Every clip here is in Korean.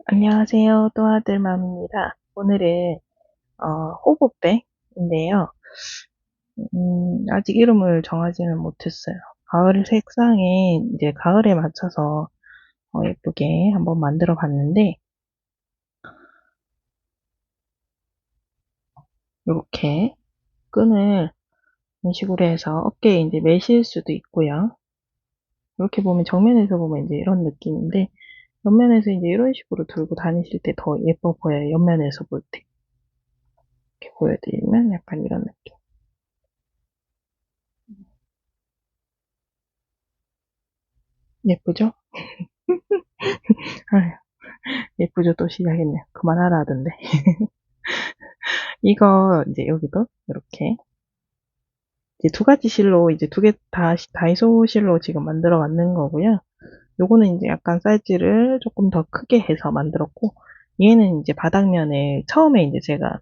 안녕하세요. 또아들맘입니다. 오늘은 호보백인데요. 아직 이름을 정하지는 못했어요. 가을 색상에 이제 가을에 맞춰서 예쁘게 한번 만들어 봤는데 이렇게 끈을 이런 식으로 해서 어깨에 이제 매실 수도 있고요. 이렇게 보면 정면에서 보면 이제 이런 느낌인데 옆면에서 이제 이런 식으로 들고 다니실 때 더 예뻐 보여요. 옆면에서 볼 때. 이렇게 보여드리면 약간 이런 느낌. 예쁘죠? 아유, 예쁘죠? 또 시작했네요. 그만하라 하던데. 이거 이제 여기도 이렇게 이제 두 가지 실로 이제 두 개 다 다이소 실로 지금 만들어 왔는 거고요. 요거는 이제 약간 사이즈를 조금 더 크게 해서 만들었고 얘는 이제 바닥면에 처음에 이제 제가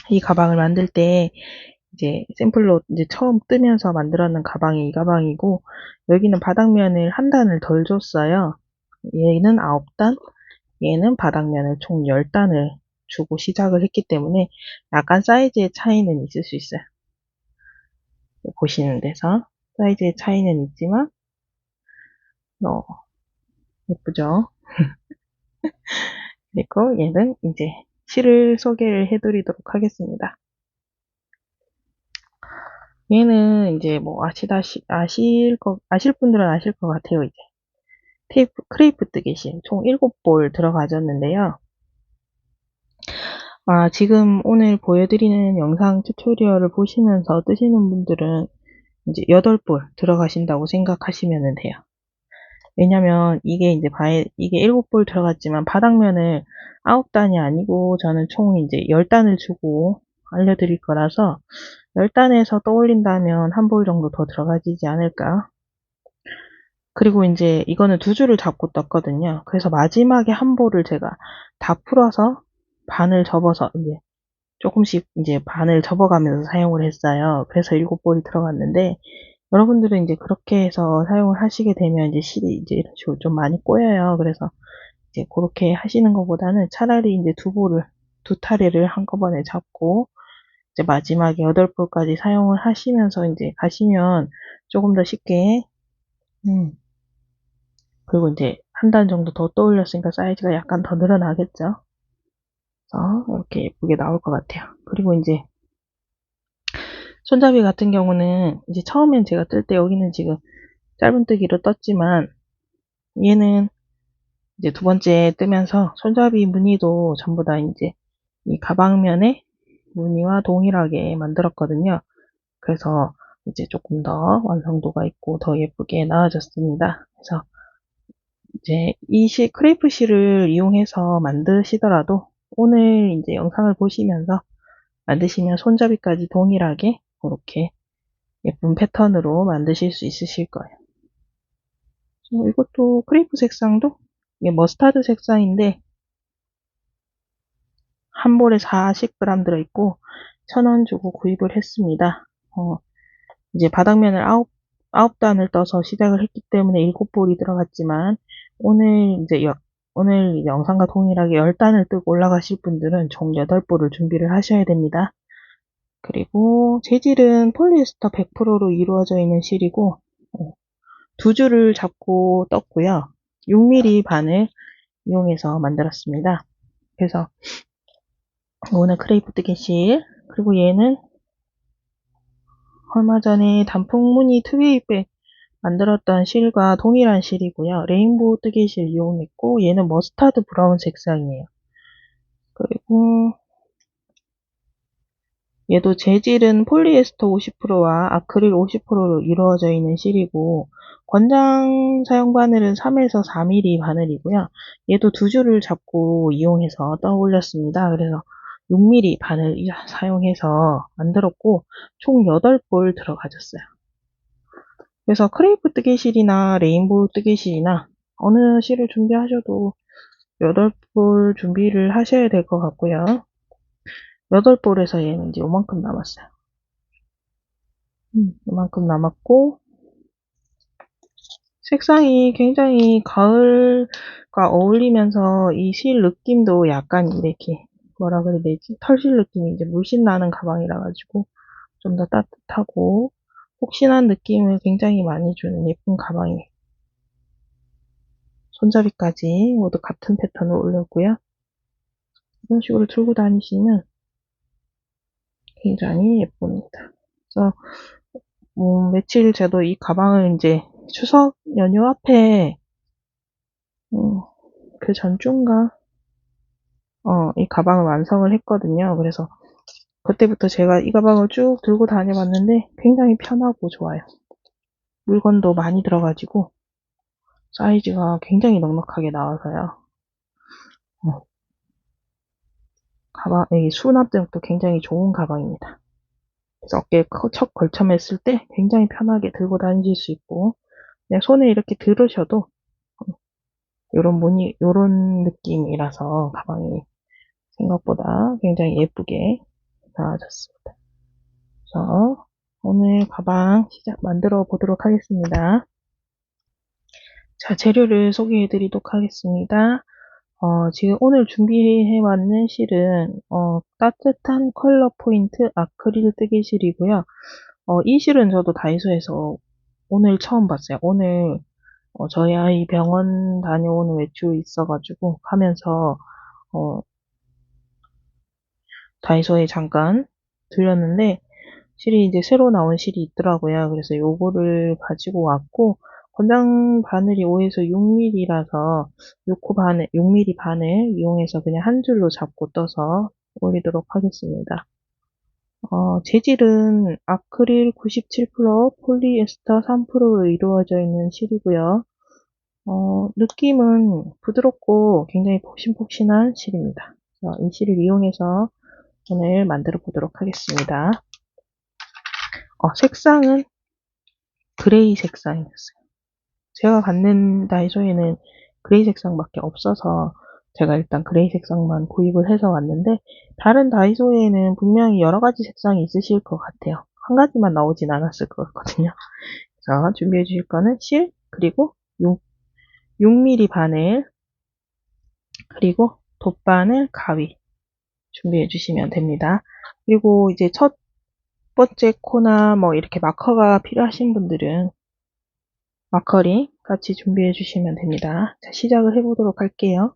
이 가방을 만들 때 이제 샘플로 이제 처음 뜨면서 만들었는 가방이 이 가방이고 여기는 바닥면을 한 단을 덜 줬어요. 얘는 9단, 얘는 바닥면을 총 10단을 주고 시작을 했기 때문에 약간 사이즈의 차이는 있을 수 있어요. 보시는 데서 사이즈의 차이는 있지만 어, 예쁘죠? 그리고 얘는 이제 실을 소개를 해드리도록 하겠습니다. 얘는 이제 뭐 아실 분들은 아실 것 같아요. 이제 크레이프 뜨개 실 총 7볼 들어가졌는데요. 지금 오늘 보여드리는 영상 튜토리얼을 보시면서 뜨시는 분들은 이제 8볼 들어가신다고 생각하시면 돼요. 왜냐면 이게 이제 이게 7볼 들어갔지만 바닥면을 9단이 아니고 저는 총 이제 10단을 주고 알려드릴 거라서 10단에서 떠올린다면 한 볼 정도 더 들어가지지 않을까. 그리고 이제 이거는 두 줄을 잡고 떴거든요. 그래서 마지막에 한 볼을 제가 다 풀어서 반을 접어서 이제 조금씩 이제 반을 접어가면서 사용을 했어요. 그래서 7볼이 들어갔는데 여러분들은 이제 그렇게 해서 사용을 하시게 되면 이제 실이 이제 이런 식으로 좀 많이 꼬여요. 그래서 이제 그렇게 하시는 것보다는 차라리 이제 두 타래를 한꺼번에 잡고 이제 마지막에 8볼까지 사용을 하시면서 이제 가시면 조금 더 쉽게, 음, 그리고 이제 한 단 정도 더 떠올렸으니까 사이즈가 약간 더 늘어나겠죠. 그래서 이렇게 예쁘게 나올 것 같아요. 그리고 이제 손잡이 같은 경우는 이제 처음엔 제가 뜰 때 여기는 지금 짧은뜨기로 떴지만 얘는 이제 두 번째 뜨면서 손잡이 무늬도 전부 다 이제 이 가방면에 무늬와 동일하게 만들었거든요. 그래서 이제 조금 더 완성도가 있고 더 예쁘게 나와졌습니다. 그래서 이제 이 크레이프 실을 이용해서 만드시더라도 오늘 이제 영상을 보시면서 만드시면 손잡이까지 동일하게 그렇게 예쁜 패턴으로 만드실 수 있으실 거예요. 이것도 크레이프 색상도 이게 머스타드 색상인데 한 볼에 40g 들어있고 1,000원 주고 구입을 했습니다. 이제 바닥면을 아홉 단을 떠서 시작을 했기 때문에 7볼이 들어갔지만 오늘 영상과 동일하게 10단을 뜨고 올라가실 분들은 총 8볼을 준비를 하셔야 됩니다. 그리고 재질은 폴리에스터 100%로 이루어져 있는 실이고 두 줄을 잡고 떴고요. 6mm 바늘 이용해서 만들었습니다. 그래서 오늘 크레이프 뜨개실, 그리고 얘는 얼마 전에 단풍무늬 트웨이백 만들었던 실과 동일한 실이고요. 레인보우 뜨개실 이용했고 얘는 머스타드 브라운 색상이에요. 그리고 얘도 재질은 폴리에스터 50%와 아크릴 50%로 이루어져 있는 실이고 권장 사용 바늘은 3에서 4mm 바늘이고요. 얘도 두 줄을 잡고 이용해서 떠올렸습니다. 그래서 6mm 바늘 사용해서 만들었고 총 8볼 들어가졌어요. 그래서 크레이프 뜨개실이나 레인보우 뜨개실이나 어느 실을 준비하셔도 8볼 준비를 하셔야 될 것 같고요. 8볼에서 얘는 이제 요만큼 남았어요. 요만큼 남았고 색상이 굉장히 가을과 어울리면서 이 실 느낌도 약간 이렇게 뭐라 그래야 되지? 털실 느낌이 이제 물씬 나는 가방이라 가지고 좀 더 따뜻하고 폭신한 느낌을 굉장히 많이 주는 예쁜 가방이에요. 손잡이까지 모두 같은 패턴을 올렸고요. 이런 식으로 들고 다니시면 굉장히 예쁩니다. 그래서 며칠 저도 이 가방을 이제 추석 연휴 앞에 그 전주인가 이 가방을 완성을 했거든요. 그래서 그때부터 제가 이 가방을 쭉 들고 다녀봤는데 굉장히 편하고 좋아요. 물건도 많이 들어가지고 사이즈가 굉장히 넉넉하게 나와서요. 어, 가방, 이 수납력도 굉장히 좋은 가방입니다. 그래서 어깨에 척 걸쳐맸을 때 굉장히 편하게 들고 다니실 수 있고 그냥 손에 이렇게 들으셔도 요런 느낌이라서 가방이 생각보다 굉장히 예쁘게 나와졌습니다. 그래서 오늘 가방 만들어 보도록 하겠습니다. 자, 재료를 소개해 드리도록 하겠습니다. 지금 오늘 준비해 왔는 실은, 따뜻한 컬러 포인트 아크릴 뜨개실이고요. 이 실은 저도 다이소에서 오늘 처음 봤어요. 오늘, 저희 아이 병원 다녀오는 외출 있어가지고 가면서, 어, 다이소에 잠깐 들렸는데, 실이 이제 새로 나온 실이 있더라고요. 그래서 요거를 가지고 왔고, 권장 바늘이 5에서 6mm라서 6mm 바늘 이용해서 그냥 한 줄로 잡고 떠서 올리도록 하겠습니다. 재질은 아크릴 97% 폴리에스터 3%로 이루어져 있는 실이고요. 느낌은 부드럽고 굉장히 폭신폭신한 실입니다. 이 실을 이용해서 오늘 만들어 보도록 하겠습니다. 색상은 그레이 색상이었어요. 제가 갖는 다이소에는 그레이 색상밖에 없어서 제가 일단 그레이 색상만 구입을 해서 왔는데 다른 다이소에는 분명히 여러 가지 색상이 있으실 것 같아요. 한 가지만 나오진 않았을 것 같거든요. 자, 준비해 주실 거는 실, 그리고 6mm 바늘, 그리고 돗바늘, 가위 준비해 주시면 됩니다. 그리고 이제 첫 번째 코나 뭐 이렇게 마커가 필요하신 분들은 마커링 같이 준비해 주시면 됩니다. 자, 시작을 해보도록 할게요.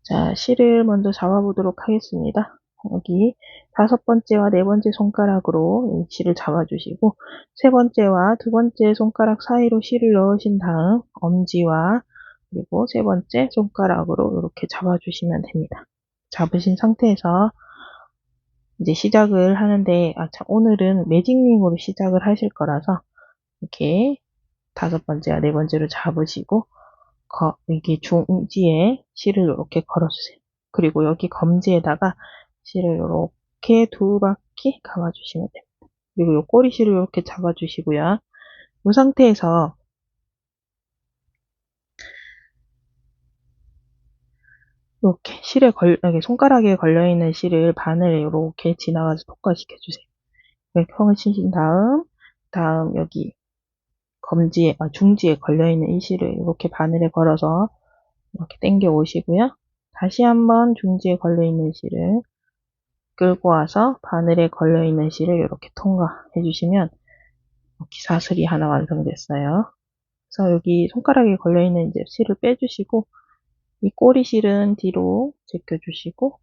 자, 실을 먼저 잡아보도록 하겠습니다. 여기 5번째와 4번째 손가락으로 실을 잡아주시고 3번째와 2번째 손가락 사이로 실을 넣으신 다음 엄지와 그리고 3번째 손가락으로 이렇게 잡아주시면 됩니다. 잡으신 상태에서 이제 시작을 하는데 오늘은 매직링으로 시작을 하실 거라서 이렇게 5번째와 4번째로 잡으시고 여기 중지에 실을 이렇게 걸어주세요. 그리고 여기 검지에다가 실을 이렇게 2바퀴 감아주시면 됩니다. 그리고 요 꼬리실을 이렇게 잡아주시고요. 이 상태에서 이렇게 여기 손가락에 걸려있는 실을 바늘에 이렇게 지나가서 통과시켜주세요. 이렇게 통과시킨 다음 여기 중지에 걸려있는 이 실을 이렇게 바늘에 걸어서 이렇게 당겨 오시고요. 다시 한번 중지에 걸려있는 실을 끌고 와서 바늘에 걸려있는 실을 이렇게 통과해 주시면 기사슬이 하나 완성됐어요. 그래서 여기 손가락에 걸려있는 이제 실을 빼주시고 이 꼬리 실은 뒤로 제껴주시고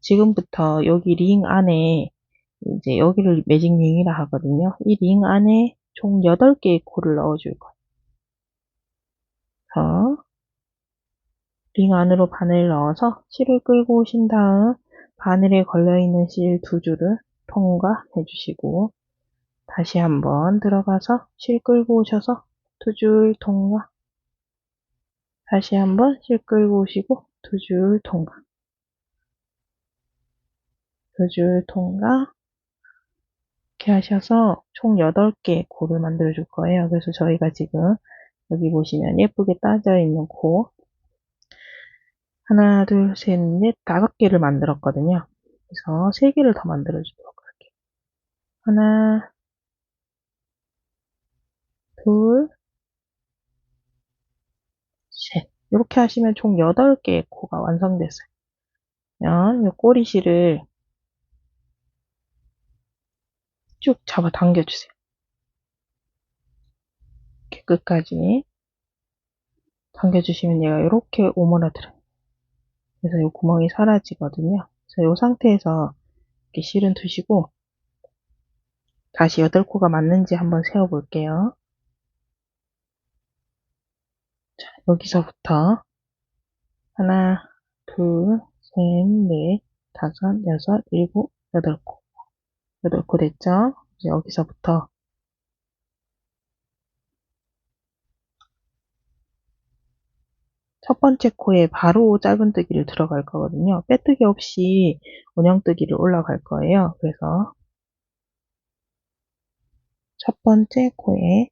지금부터 여기 링 안에 이제 여기를 매직 링이라 하거든요. 이 링 안에 총 8개의 코를 넣어줄 거예요. 그래서 링 안으로 바늘 넣어서 실을 끌고 오신 다음 바늘에 걸려있는 실 2줄을 통과해 주시고 다시 한번 들어가서 실 끌고 오셔서 2줄 통과 다시 한번 실 끌고 오시고 2줄 통과 2줄 통과 이렇게 하셔서 총 8개 코를 만들어 줄 거예요. 그래서 저희가 지금 여기 보시면 예쁘게 따져 있는 코 하나 둘 셋 넷 5개를 만들었거든요. 그래서 3개를 더 만들어 주도록 할게요. 하나 둘, 셋. 이렇게 하시면 총 8개의 코가 완성됐어요. 그러면 이 꼬리실을 쭉 잡아 당겨주세요. 이렇게 끝까지 당겨주시면 얘가 이렇게 오므라들어요. 그래서 이 구멍이 사라지거든요. 그래서 이 상태에서 이렇게 실은 두시고 다시 8코가 맞는지 한번 세어볼게요. 자, 여기서부터 하나, 둘, 셋, 넷, 다섯, 여섯, 일곱, 8코. 8코 됐죠? 이제 여기서부터 첫 번째 코에 바로 짧은뜨기를 들어갈 거거든요. 빼뜨기 없이 원형뜨기를 올라갈 거예요. 그래서 첫 번째 코에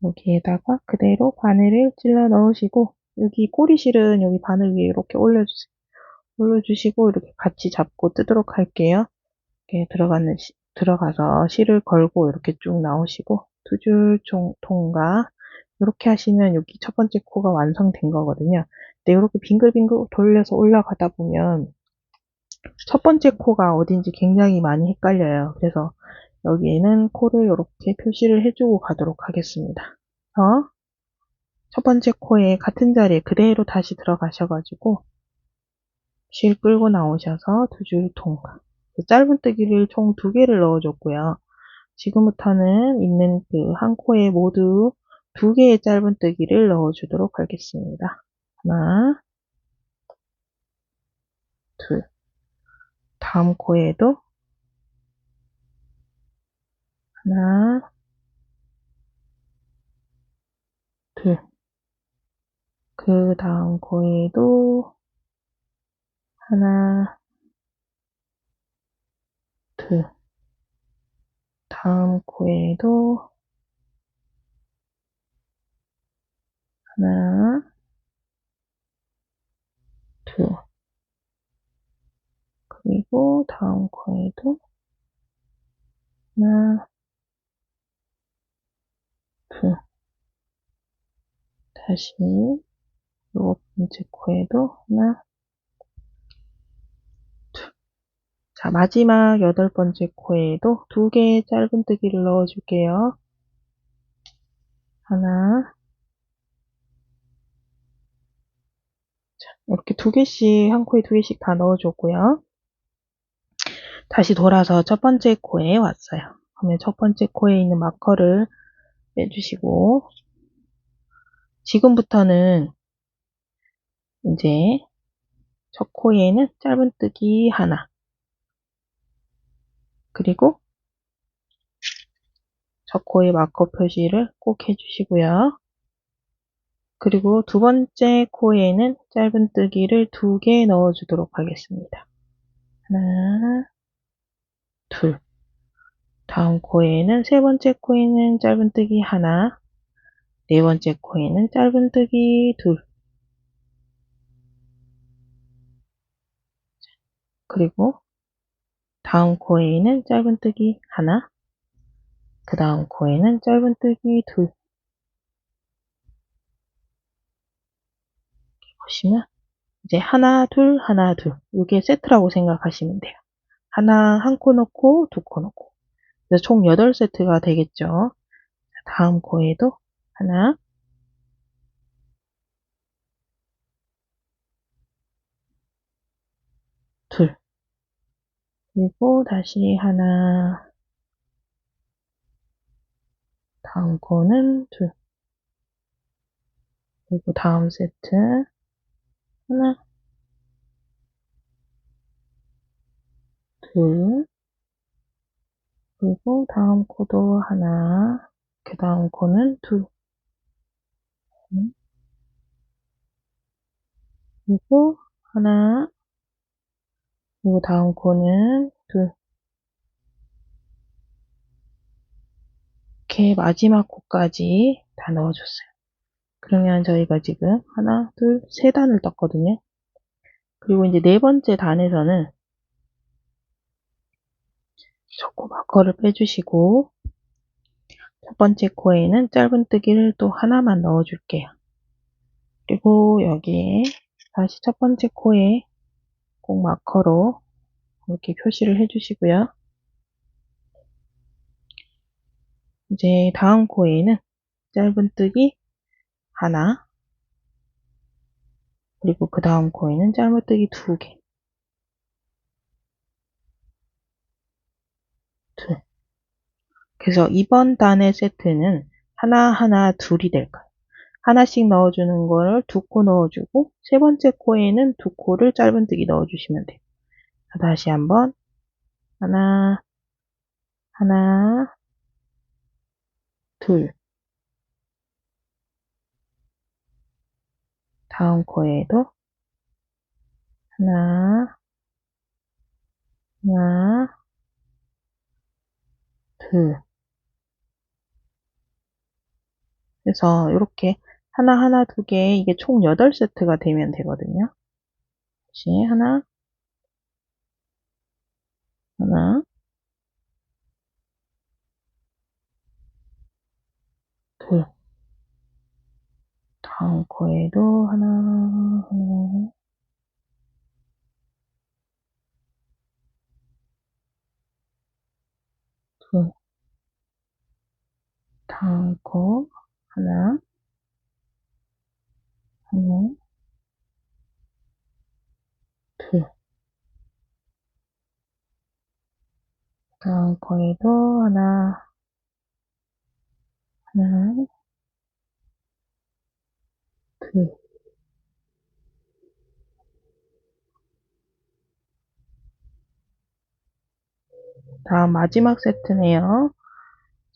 여기에다가 그대로 바늘을 찔러 넣으시고 여기 꼬리실은 여기 바늘 위에 이렇게 올려주세요. 올려주시고 이렇게 같이 잡고 뜨도록 할게요. 이렇게 들어가서 실을 걸고 이렇게 쭉 나오시고 두 줄 통과 이렇게 하시면 여기 첫 번째 코가 완성된 거거든요. 근데 이렇게 빙글빙글 돌려서 올라가다 보면 첫 번째 코가 어딘지 굉장히 많이 헷갈려요. 그래서 여기에는 코를 이렇게 표시를 해주고 가도록 하겠습니다. 첫 번째 코에 같은 자리에 그대로 다시 들어가셔가지고 실 끌고 나오셔서 두 줄 통과. 짧은뜨기를 총 2개를 넣어줬고요. 지금부터는 있는 그 한 코에 모두 2개의 짧은뜨기를 넣어주도록 하겠습니다. 하나, 둘. 다음 코에도 하나, 둘. 그 다음 코에도 하나, 둘. 다음 코에도 하나, 둘. 그리고 다음 코에도 하나, 둘. 다시 7번째 코에도 하나, 둘. 자, 마지막 8번째 코에도 2개의 짧은뜨기를 넣어줄게요. 하나, 이렇게 2개씩, 한 코에 2개씩 다 넣어줬고요. 다시 돌아서 첫 번째 코에 왔어요. 그러면 첫 번째 코에 있는 마커를 빼주시고, 지금부터는 이제 첫 코에는 짧은뜨기 하나, 그리고 첫 코에 마커 표시를 꼭 해주시고요. 그리고 두 번째 코에는 짧은뜨기를 2개 넣어주도록 하겠습니다. 하나, 둘. 다음 코에는 세 번째 코에는 짧은뜨기 하나, 네 번째 코에는 짧은뜨기 둘. 그리고 다음 코에는 짧은뜨기 하나, 그 다음 코에는 짧은뜨기 둘. 보시면 이제 하나, 둘, 하나, 둘. 이게 세트라고 생각하시면 돼요. 하나, 한 코 넣고, 2코 넣고. 그래서 총 8세트가 되겠죠. 다음 코에도 하나, 둘. 그리고 다시 하나, 다음 코는 둘. 그리고 다음 세트 하나, 둘. 그리고 다음 코도 하나, 그 다음 코는 둘. 그리고 하나, 그리고 다음 코는 둘. 이렇게 마지막 코까지 다 넣어줬어요. 그러면 저희가 지금 하나, 둘, 세 단을 떴거든요. 그리고 이제 네 번째 단에서는 초코 마커를 빼주시고 첫 번째 코에는 짧은뜨기를 또 하나만 넣어줄게요. 그리고 여기에 다시 첫 번째 코에 꼭 마커로 이렇게 표시를 해주시고요. 이제 다음 코에는 짧은뜨기 하나, 그리고 그 다음 코에는 짧은뜨기 2개, 둘. 그래서 이번 단의 세트는 하나하나 둘이 될 거예요. 하나씩 넣어주는 거를 2코 넣어주고, 세 번째 코에는 2코를 짧은뜨기 넣어주시면 돼요. 다시 한번, 하나, 하나, 둘. 다음 코에도 하나, 하나, 둘. 그래서 이렇게 하나하나 2개, 이게 총 8세트가 되면 되거든요. 다시 하나, 하나, 둘. 다음 코에도 하나, 하나, 둘. 다음 코 하나, 하나, 둘. 다음 코에도 하나, 하나, 둘. 다음 마지막 세트네요.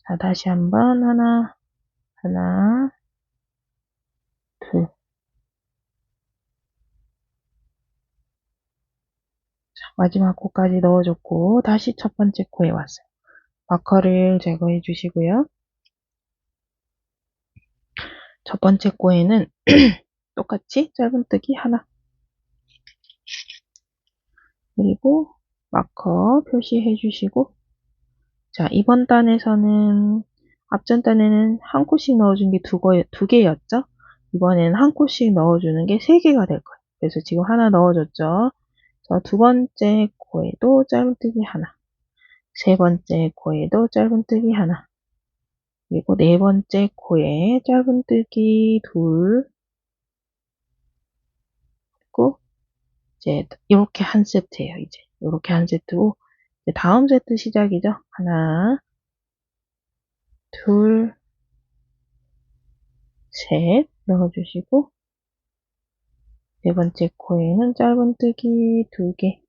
자, 다시 한번 하나, 하나, 둘. 자, 마지막 코까지 넣어줬고 다시 첫 번째 코에 왔어요. 마커를 제거해 주시고요. 첫 번째 코에는 똑같이 짧은뜨기 하나, 그리고 마커 표시해 주시고, 자, 이번 단에서는 앞전 단에는 한 코씩 넣어준 게 두 개였죠? 이번에는 한 코씩 넣어주는 게 3개가 될 거예요. 그래서 지금 하나 넣어줬죠? 자, 두 번째 코에도 짧은뜨기 하나, 세 번째 코에도 짧은뜨기 하나, 그리고 네 번째 코에 짧은뜨기 둘, 그리고 이제 이렇게 한 세트예요. 이제 이렇게 한 세트고, 이제 다음 세트 시작이죠. 하나, 둘, 셋 넣어주시고, 네 번째 코에는 짧은뜨기 2개,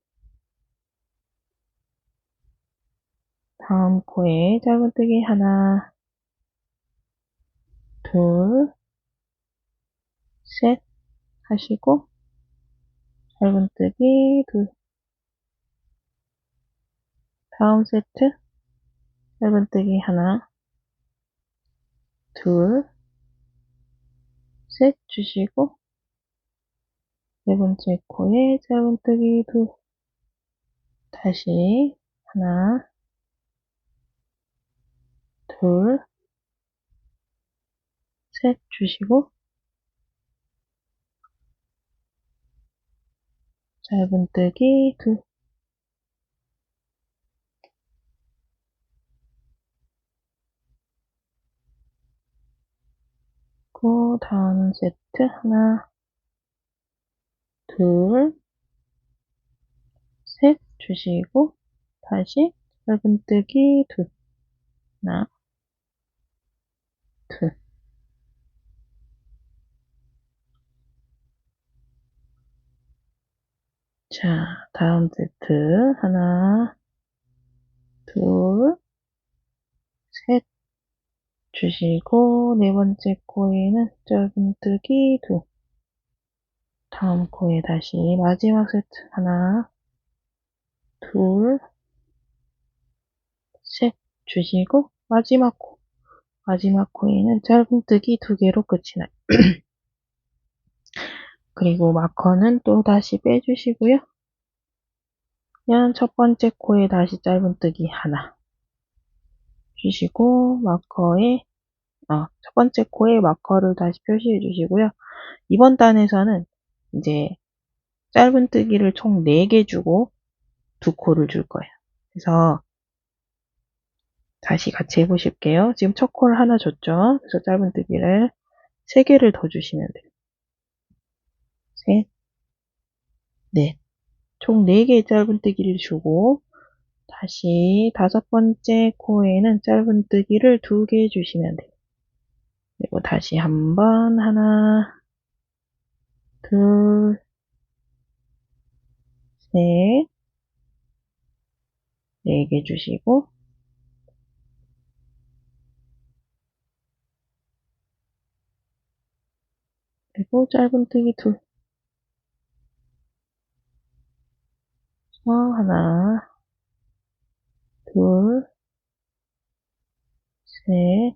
다음 코에 짧은뜨기 하나, 둘, 셋 하시고, 짧은뜨기 둘. 다음 세트 짧은뜨기 하나, 둘, 셋 주시고, 네 번째 코에 짧은뜨기 둘. 다시 하나, 둘, 셋 주시고, 짧은뜨기 둘. 그 다음 세트 하나, 둘, 셋 주시고, 다시 짧은뜨기 둘. 하나, 둘. 자, 다음 세트 하나, 둘, 셋 주시고, 네 번째 코에는 짧은뜨기 둘. 다음 코에 다시 마지막 세트 하나, 둘, 셋 주시고, 마지막 코에는 짧은뜨기 2개로 끝이 나요. 그리고 마커는 또 다시 빼주시고요. 그냥 첫 번째 코에 다시 짧은뜨기 하나 주시고, 마커에, 첫 번째 코에 마커를 다시 표시해 주시고요. 이번 단에서는 이제 짧은뜨기를 총 4개 주고 2코를 줄 거예요. 그래서 다시 같이 해보실게요. 지금 첫 코를 하나 줬죠. 그래서 짧은뜨기를 3개를 더 주시면 돼요. 셋, 넷. 총 4개의 짧은뜨기를 주고 다시 5번째 코에는 짧은뜨기를 2개 주시면 돼요. 그리고 다시 한번 하나, 둘, 셋, 4개 주시고 그리고 짧은뜨기 2. 하나, 둘, 셋,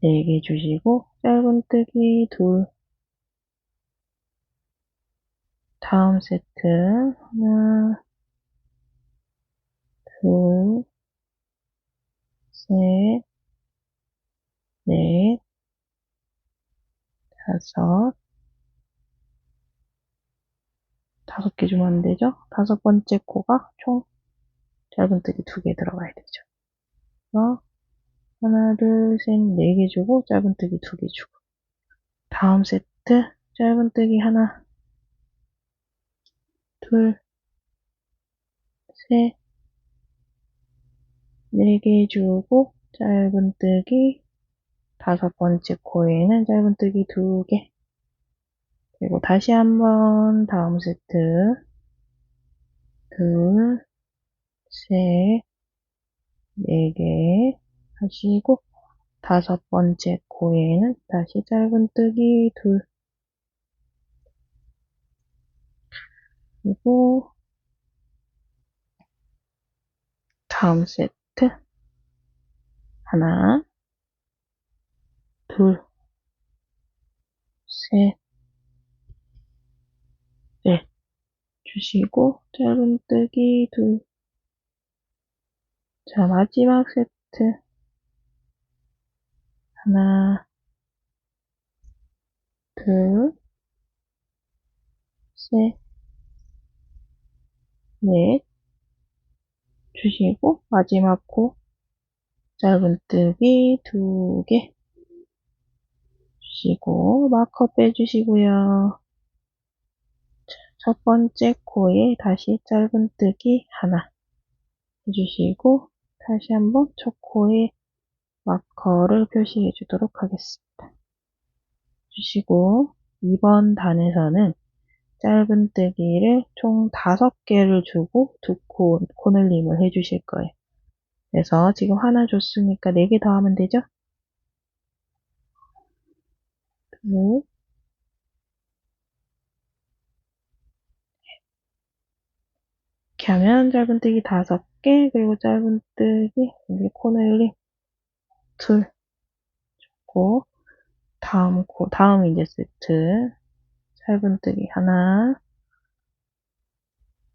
4개 주시고 짧은뜨기 2. 다음 세트 하나, 둘, 셋, 넷, 5개 주면 안 되죠? 5번째 코가 총 짧은뜨기 2개 들어가야 되죠. 그래서 하나, 둘, 셋, 4개 주고 짧은뜨기 2개 주고 다음 세트 짧은뜨기 하나, 둘, 셋, 4개 주고 짧은뜨기 5번째 코에는 짧은뜨기 2개 그리고 다시 한번 다음 세트 둘, 셋, 4개 하시고 5번째 코에는 다시 짧은뜨기 2 그리고 다음 세트 하나, 둘, 셋, 넷 주시고 짧은뜨기 2 자, 마지막 세트 하나, 둘, 셋, 넷 주시고 마지막 코 짧은뜨기 2개 주시고 마커 빼주시고요. 첫 번째 코에 다시 짧은뜨기 하나 해주시고 다시 한번 첫 코에 마커를 표시해 주도록 하겠습니다. 주시고 이번 단에서는 짧은뜨기를 총 5개를 주고 2코 코늘림을 해주실 거예요. 그래서 지금 하나 줬으니까 4개 더 하면 되죠? 둘, 이렇게 하면 짧은뜨기 5개 그리고 짧은뜨기 여기 코늘림 둘 줬고 다음 이제 세트 짧은뜨기 하나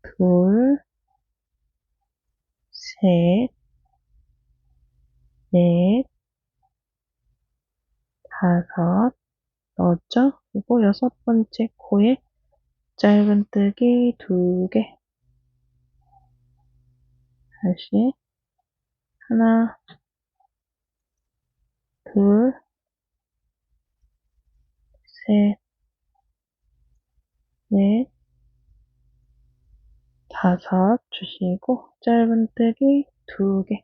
둘 셋 넷 다섯 넣었죠? 그리고 6번째 코에 짧은뜨기 2개 다시 하나 둘 셋 넷 다섯 주시고 짧은뜨기 2개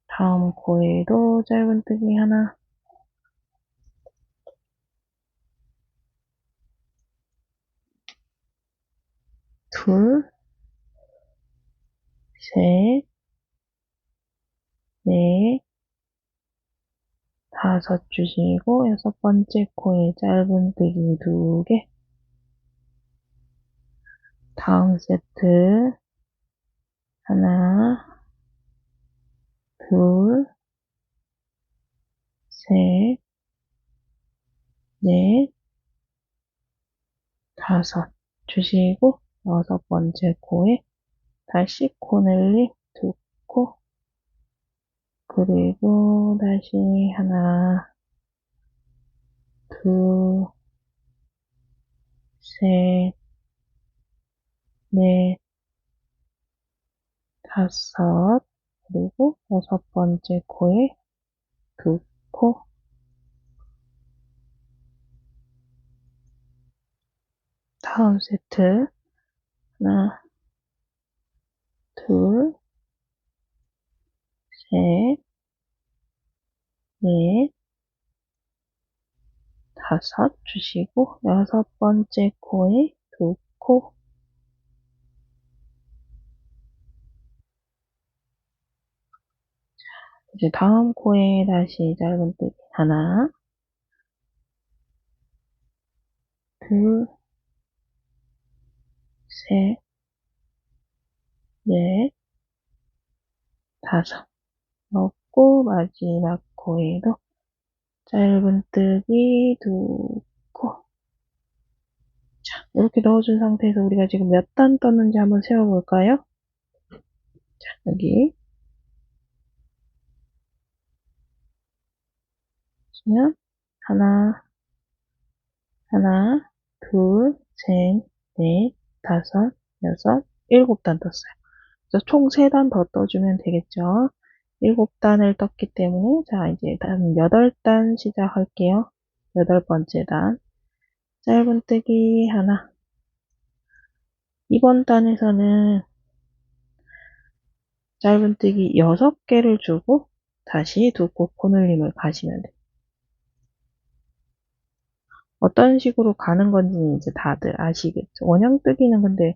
다음 코에도 짧은뜨기 하나 둘 셋 넷 다섯 주시고 6번째 코에 짧은뜨기 2개 다음 세트 하나 둘 셋 넷 다섯 주시고 6번째 코에 다시 코늘림 두 코, 그리고 다시 하나, 둘, 셋, 넷, 다섯, 그리고 여섯 번째 코에 두 코, 다음 세트 하나, 둘, 셋, 넷, 다섯 주시고 여섯 번째 코에 두 코, 이제 다음 코에 다시 짧은뜨기 하나, 둘, 셋, 넷, 다섯 넣고 마지막 코에도 짧은뜨기 두 코. 자, 이렇게 넣어준 상태에서 우리가 지금 몇 단 떴는지 한번 세어볼까요? 자, 여기 보시면 하나, 하나, 둘, 셋, 넷, 다섯, 여섯, 일곱 단 떴어요. 그래서 총 3단 더 떠주면 되겠죠. 7단을 떴기 때문에 자 이제 다음 8단 시작할게요. 8번째 단 짧은뜨기 하나. 이번 단에서는 짧은뜨기 6개를 주고 다시 두 코 코늘림을 가시면 돼요. 어떤 식으로 가는 건지 이제 다들 아시겠죠. 원형뜨기는 근데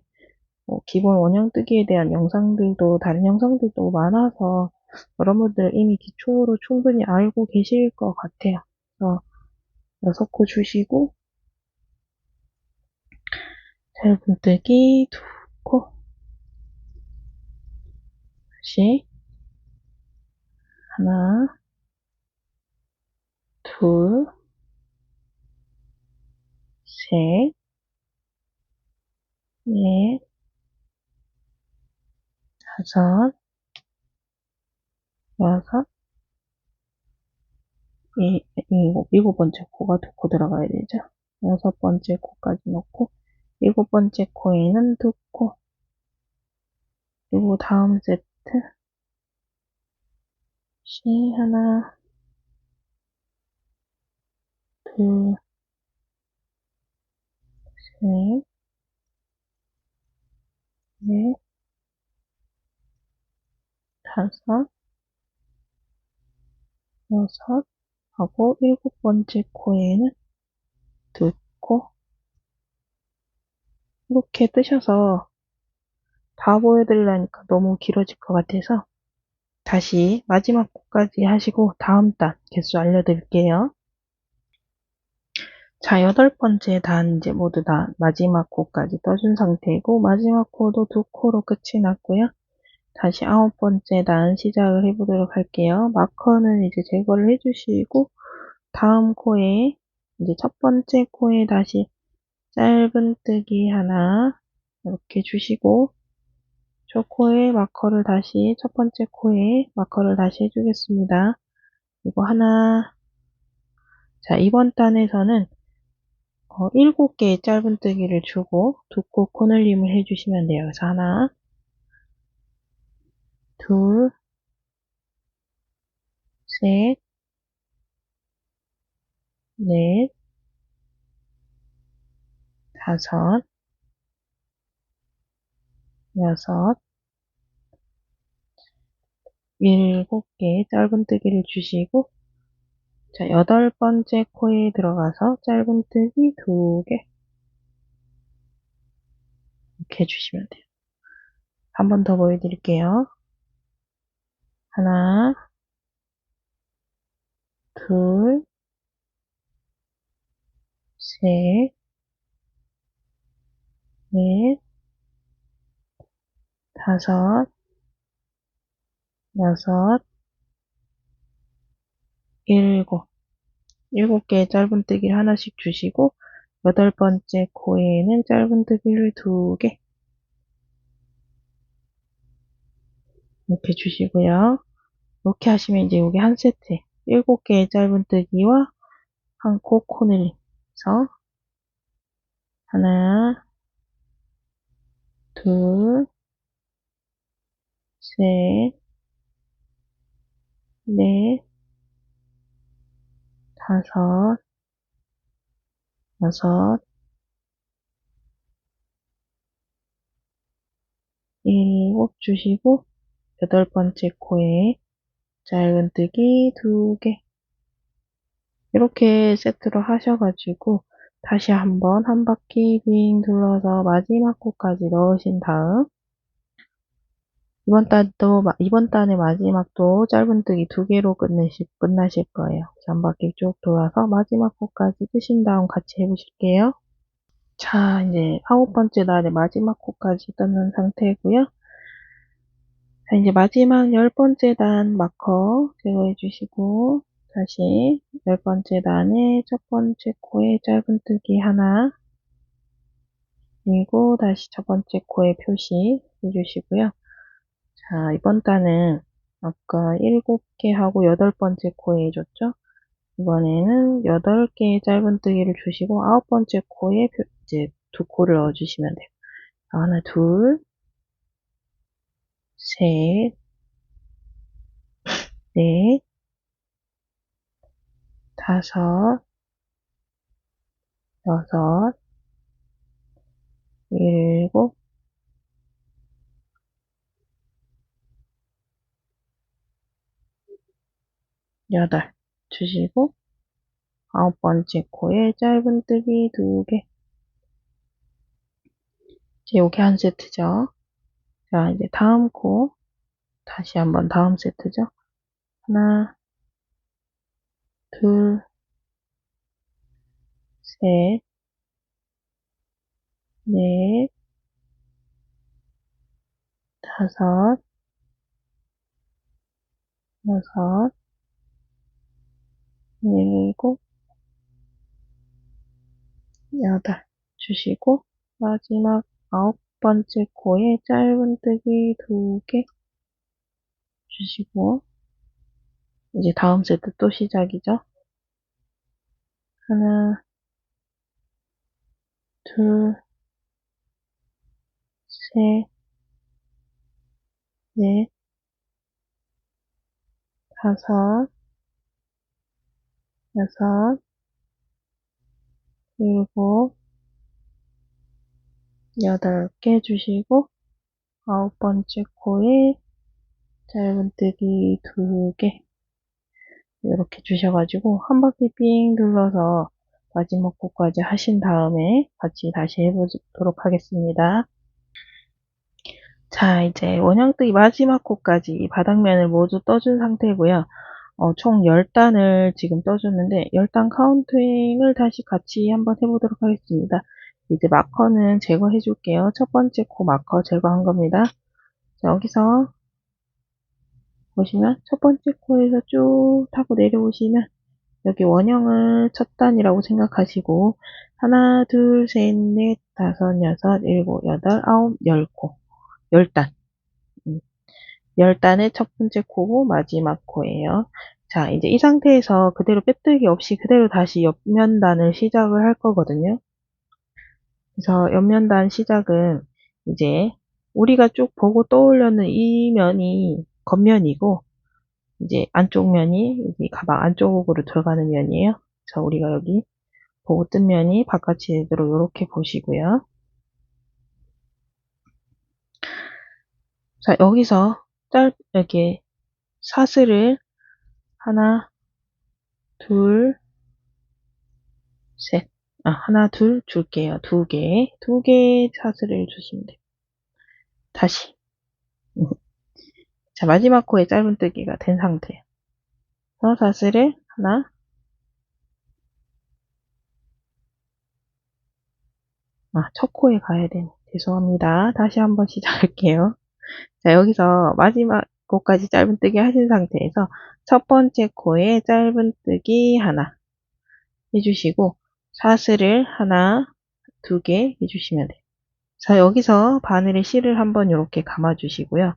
기본 원형뜨기에 대한 영상들도 다른 영상들도 많아서 여러분들 이미 기초로 충분히 알고 계실 것 같아요. 그래서 6코 주시고 짧은뜨기 두 코 다시 하나 둘 셋 넷 다섯 여섯 일곱 번째 코가 두 코 들어가야 되죠. 여섯 번째 코까지 넣고 일곱 번째 코에는 두 코. 그리고 다음 세트 시 하나 둘 셋 넷 다섯 여섯 하고 일곱 번째 코에는 두 코. 이렇게 뜨셔서 다 보여드리려니까 너무 길어질 것 같아서 다시 마지막 코까지 하시고 다음 단 개수 알려드릴게요. 자, 8번째 단 이제 모두 다 마지막 코까지 떠준 상태이고 마지막 코도 두 코로 끝이 났고요. 다시 9번째 단 시작을 해보도록 할게요. 마커는 이제 제거를 해주시고 다음 코에 이제 첫 번째 코에 다시 짧은뜨기 하나 이렇게 주시고 저 코에 마커를 다시 첫 번째 코에 마커를 다시 해주겠습니다. 이거 하나. 자, 이번 단에서는 7개의 짧은뜨기를 주고 두 코 코늘림을 해주시면 돼요. 그래서 하나, 둘, 셋, 넷, 다섯, 여섯, 7개의 짧은뜨기를 주시고 자, 8번째 코에 들어가서 짧은뜨기 2개 이렇게 해주시면 돼요. 한 번 더 보여드릴게요. 하나, 둘, 셋, 넷, 다섯, 여섯, 일곱. 7개의 짧은뜨기를 하나씩 주시고 8번째 코에는 짧은뜨기를 2개 이렇게 주시고요. 이렇게 하시면 이제 여기 한 세트 7개의 짧은뜨기와 한 코코넛에서 하나, 둘, 셋, 넷, 다섯, 여섯, 일곱 주시고 8번째 코에 짧은뜨기 2개 이렇게 세트로 하셔가지고 다시 한번 한 바퀴 빙 둘러서 마지막 코까지 넣으신 다음 이번 단의 마지막도 짧은뜨기 2개로 끝나실 거예요. 한 바퀴 쭉 돌아서 마지막 코까지 뜨신 다음 같이 해보실게요. 자, 이제 9번째 단의 마지막 코까지 떴는 상태고요. 자, 이제 마지막 10번째 단 마커 제거해 주시고 다시 10번째 단의 첫 번째 코에 짧은뜨기 하나 그리고 다시 첫 번째 코에 표시 해주시고요. 자, 이번 단은 아까 7개 하고 8번째 코에 해줬죠? 이번에는 8개의 짧은뜨기를 주시고 9번째 코에 이제 2코를 넣어주시면 돼요. 하나, 둘, 셋, 넷, 다섯, 여섯, 일곱, 여덟 주시고 9번째 코에 짧은뜨기 2개 이제 요게 한 세트죠. 자, 이제 다음 코 다시 한번 다음 세트죠. 하나, 둘, 셋, 넷, 다섯, 여섯, 일곱, 여덟 주시고 마지막 9번째 코에 짧은뜨기 2개 주시고 이제 다음 세트 또 시작이죠. 하나, 둘, 셋, 넷, 다섯, 여섯, 일곱, 8개 주시고 9번째 코에 짧은뜨기 2개 이렇게 주셔가지고 한 바퀴 삥 둘러서 마지막 코까지 하신 다음에 같이 다시 해보도록 하겠습니다. 자, 이제 원형뜨기 마지막 코까지 바닥면을 모두 떠준 상태고요. 총 10단을 지금 떠줬는데 10단 카운팅을 다시 같이 한번 해보도록 하겠습니다. 이제 마커는 제거해 줄게요. 첫 번째 코 마커 제거한 겁니다. 자, 여기서 보시면 첫 번째 코에서 쭉 타고 내려오시면 여기 원형을 첫 단이라고 생각하시고 하나, 둘, 셋, 넷, 다섯, 여섯, 일곱, 여덟, 아홉, 10코 10단 10단의 첫 번째 코고 마지막 코예요. 자, 이제 이 상태에서 그대로 빼뜨기 없이 그대로 다시 옆면단을 시작을 할 거거든요. 그래서 옆면단 시작은 이제 우리가 쭉 보고 떠올려는 이 면이 겉면이고 이제 안쪽 면이 여기 가방 안쪽으로 들어가는 면이에요. 그래서 우리가 여기 보고 뜬 면이 바깥이 되도록 이렇게 보시고요. 자, 여기서 이렇게 사슬을 하나, 둘, 셋. 하나, 둘 줄게요. 2개. 2개 사슬을 주시면 돼요. 다시. 자, 마지막 코에 짧은뜨기가 된 상태예요. 사슬을 하나, 첫 코에 가야 되네. 죄송합니다. 다시 한번 시작할게요. 자, 여기서 마지막 코까지 짧은뜨기 하신 상태에서 첫 번째 코에 짧은뜨기 하나 해주시고 사슬을 하나, 2개 해주시면 돼요. 자, 여기서 바늘에 실을 한번 이렇게 감아주시고요.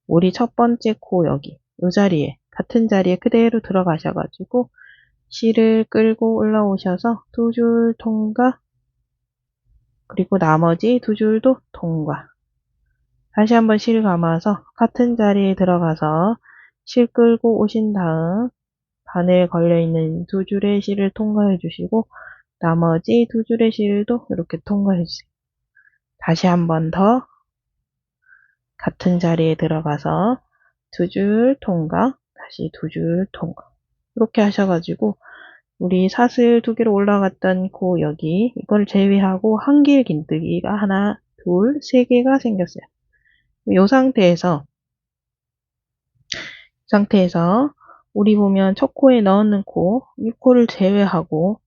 우리 첫 번째 코 여기 이 자리에 같은 자리에 그대로 들어가셔가지고 실을 끌고 올라오셔서 두 줄 통과, 그리고 나머지 두 줄도 통과. 다시 한번 실 감아서 같은 자리에 들어가서 실 끌고 오신 다음 바늘 걸려있는 두 줄의 실을 통과해 주시고 나머지 두 줄의 실도 이렇게 통과해 주세요. 다시 한번 더 같은 자리에 들어가서 두 줄 통과, 다시 두 줄 통과. 이렇게 하셔가지고 우리 사슬 두 개로 올라갔던 그 여기 이걸 제외하고 한길 긴뜨기가 하나, 둘, 세 개가 생겼어요. 이 상태에서 우리 보면 첫 코에 넣는 코, 이 코를 제외하고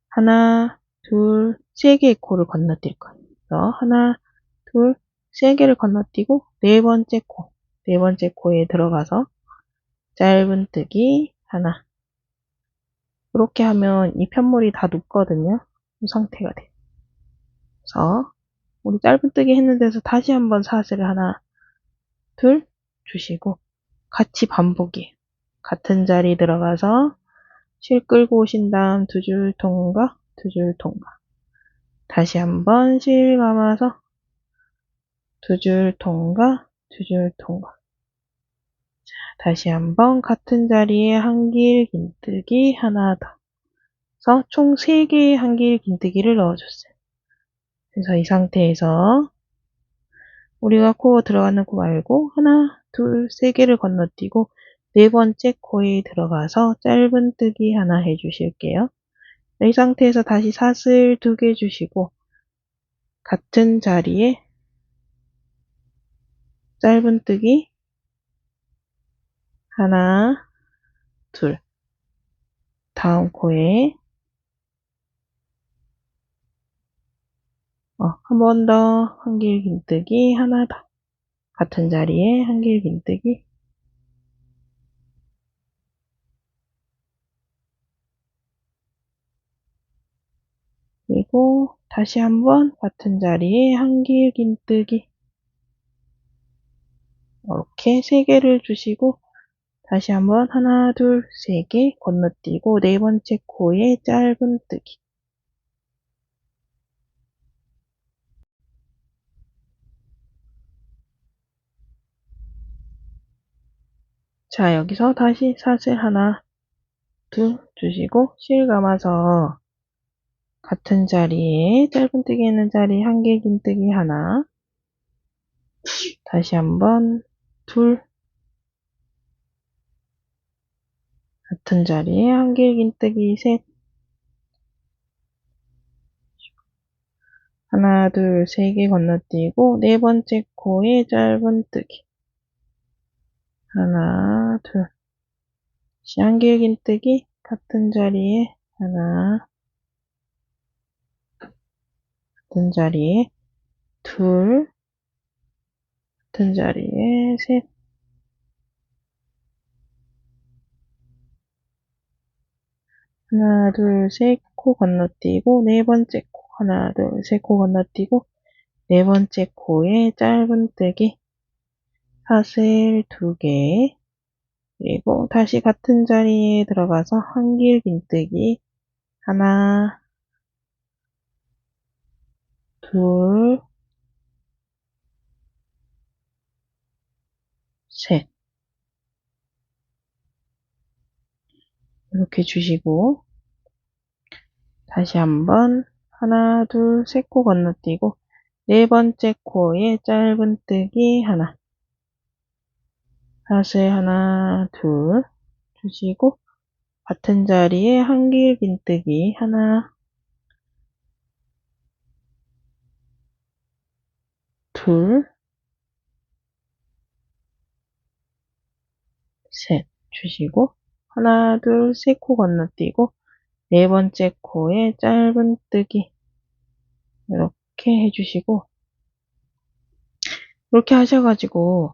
하나, 둘, 세 개의 코를 건너뛸 거예요. 그래서 하나, 둘, 세 개를 건너뛰고 네 번째 코에 들어가서 짧은뜨기 하나. 이렇게 하면 이 편물이 다 눕거든요. 이 상태가 돼요. 그래서 우리 짧은뜨기 했는 데서 다시 한번 사슬을 하나, 둘 주시고 같이 반복이에요. 같은 자리 들어가서 실 끌고 오신 다음 두 줄 통과, 두 줄 통과. 다시 한번 실 감아서 두 줄 통과, 두 줄 통과. 다시 한번 같은 자리에 한길 긴뜨기 하나 더. 그래서 총 3개의 한길 긴뜨기를 넣어줬어요. 그래서 이 상태에서 우리가 코 들어가는 코 말고 하나, 둘, 세 개를 건너뛰고 네 번째 코에 들어가서 짧은뜨기 하나 해주실게요. 이 상태에서 다시 사슬 2개 주시고 같은 자리에 짧은뜨기 하나, 둘. 다음 코에 한 번 더 한길 긴뜨기 하나 더. 같은 자리에 한길 긴뜨기. 그리고 다시 한번 같은 자리에 한길 긴뜨기. 이렇게 3개를 주시고 다시 한번 하나, 둘, 세 개 건너뛰고 네 번째 코에 짧은뜨기. 자, 여기서 다시 사슬 하나, 둘 주시고 실 감아서 같은 자리에 짧은뜨기 있는 자리 한길 긴뜨기 하나, 다시 한번 둘, 같은 자리에 한길 긴뜨기 셋, 하나, 둘, 세 개 건너뛰고 네 번째 코에 짧은뜨기 하나, 둘, 한길 긴뜨기 같은 자리에 하나, 같은 자리에 둘, 같은 자리에 셋, 하나, 둘, 셋, 코 건너뛰고 네 번째 코 하나, 둘, 셋, 코 건너뛰고 네 번째 코에 짧은뜨기 사슬 2개, 그리고 다시 같은 자리에 들어가서 한길 긴뜨기 하나, 둘, 셋. 이렇게 주시고 다시 한번 하나, 둘, 셋 코 건너뛰고 네 번째 코에 짧은뜨기 하나, 사슬 하나, 둘 주시고 같은 자리에 한길 긴뜨기 하나, 둘, 셋 주시고 하나, 둘, 셋 코 건너뛰고 네 번째 코에 짧은뜨기 이렇게 해주시고 이렇게 하셔가지고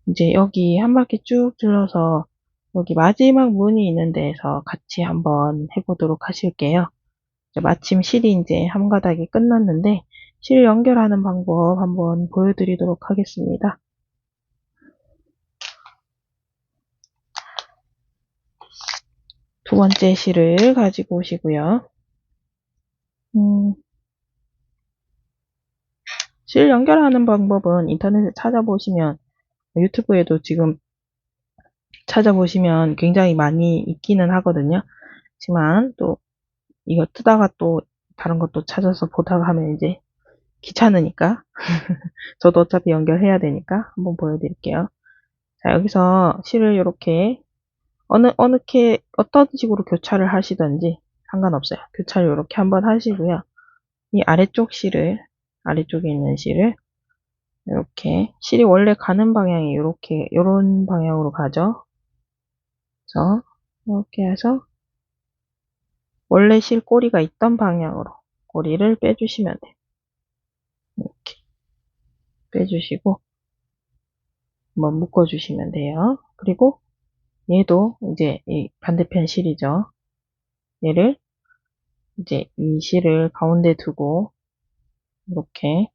이제 여기 한 바퀴 쭉 둘러서 여기 마지막 문이 있는 데에서 같이 한번 해보도록 하실게요. 마침 실이 이제 한 가닥이 끝났는데 실 연결하는 방법 한번 보여드리도록 하겠습니다. 두 번째 실을 가지고 오시고요. 실 연결하는 방법은 인터넷에 찾아보시면, 유튜브에도 지금 찾아보시면 굉장히 많이 있기는 하거든요. 하지만 또 이거 뜨다가 또 다른 것도 찾아서 보다가 하면 이제 귀찮으니까 저도 어차피 연결해야 되니까 한번 보여드릴게요. 자, 여기서 실을 이렇게 어떤 식으로 교차를 하시든지 상관없어요. 교차를 이렇게 한번 하시고요. 이 아래쪽에 있는 실을 이렇게, 실이 원래 가는 방향이 요런 방향으로 가죠. 그래서 이렇게 해서 원래 실 꼬리가 있던 방향으로 꼬리를 빼주시면 돼요. 이렇게 빼주시고 한번 묶어주시면 돼요. 그리고 얘도 이제 이 반대편 실이죠. 얘를 이제 이 실을 가운데 두고 이렇게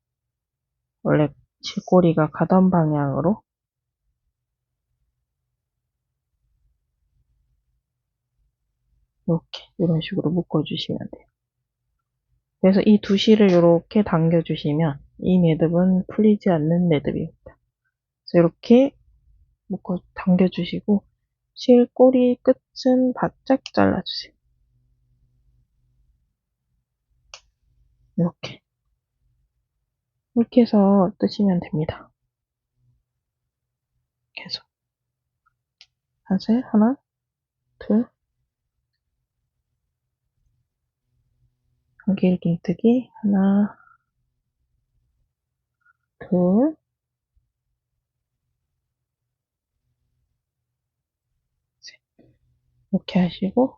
원래 실꼬리가 가던 방향으로 이렇게 이런 식으로 묶어주시면 돼요. 그래서 이 두 실을 이렇게 당겨주시면 이 매듭은 풀리지 않는 매듭입니다. 그래서 이렇게 묶어 당겨주시고 실꼬리 끝은 바짝 잘라주세요. 이렇게 해서 뜨시면 됩니다. 계속 하나, 둘, 한길긴뜨기 하나, 둘, 셋. 이렇게 하시고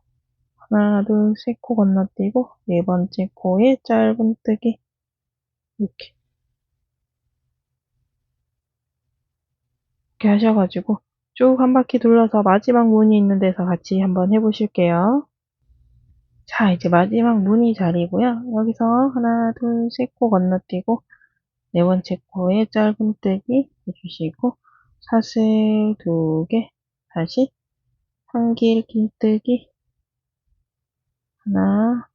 하나, 둘, 셋 코 건너뛰고 네 번째 코에 짧은뜨기 이렇게 하셔가지고 쭉 한 바퀴 둘러서 마지막 무늬 있는 데서 같이 한번 해보실게요. 자, 이제 마지막 무늬 자리고요. 여기서 하나, 둘, 셋 코 건너뛰고 네 번째 코에 짧은뜨기 해주시고 사슬 2개, 다시 한길 긴뜨기 하나,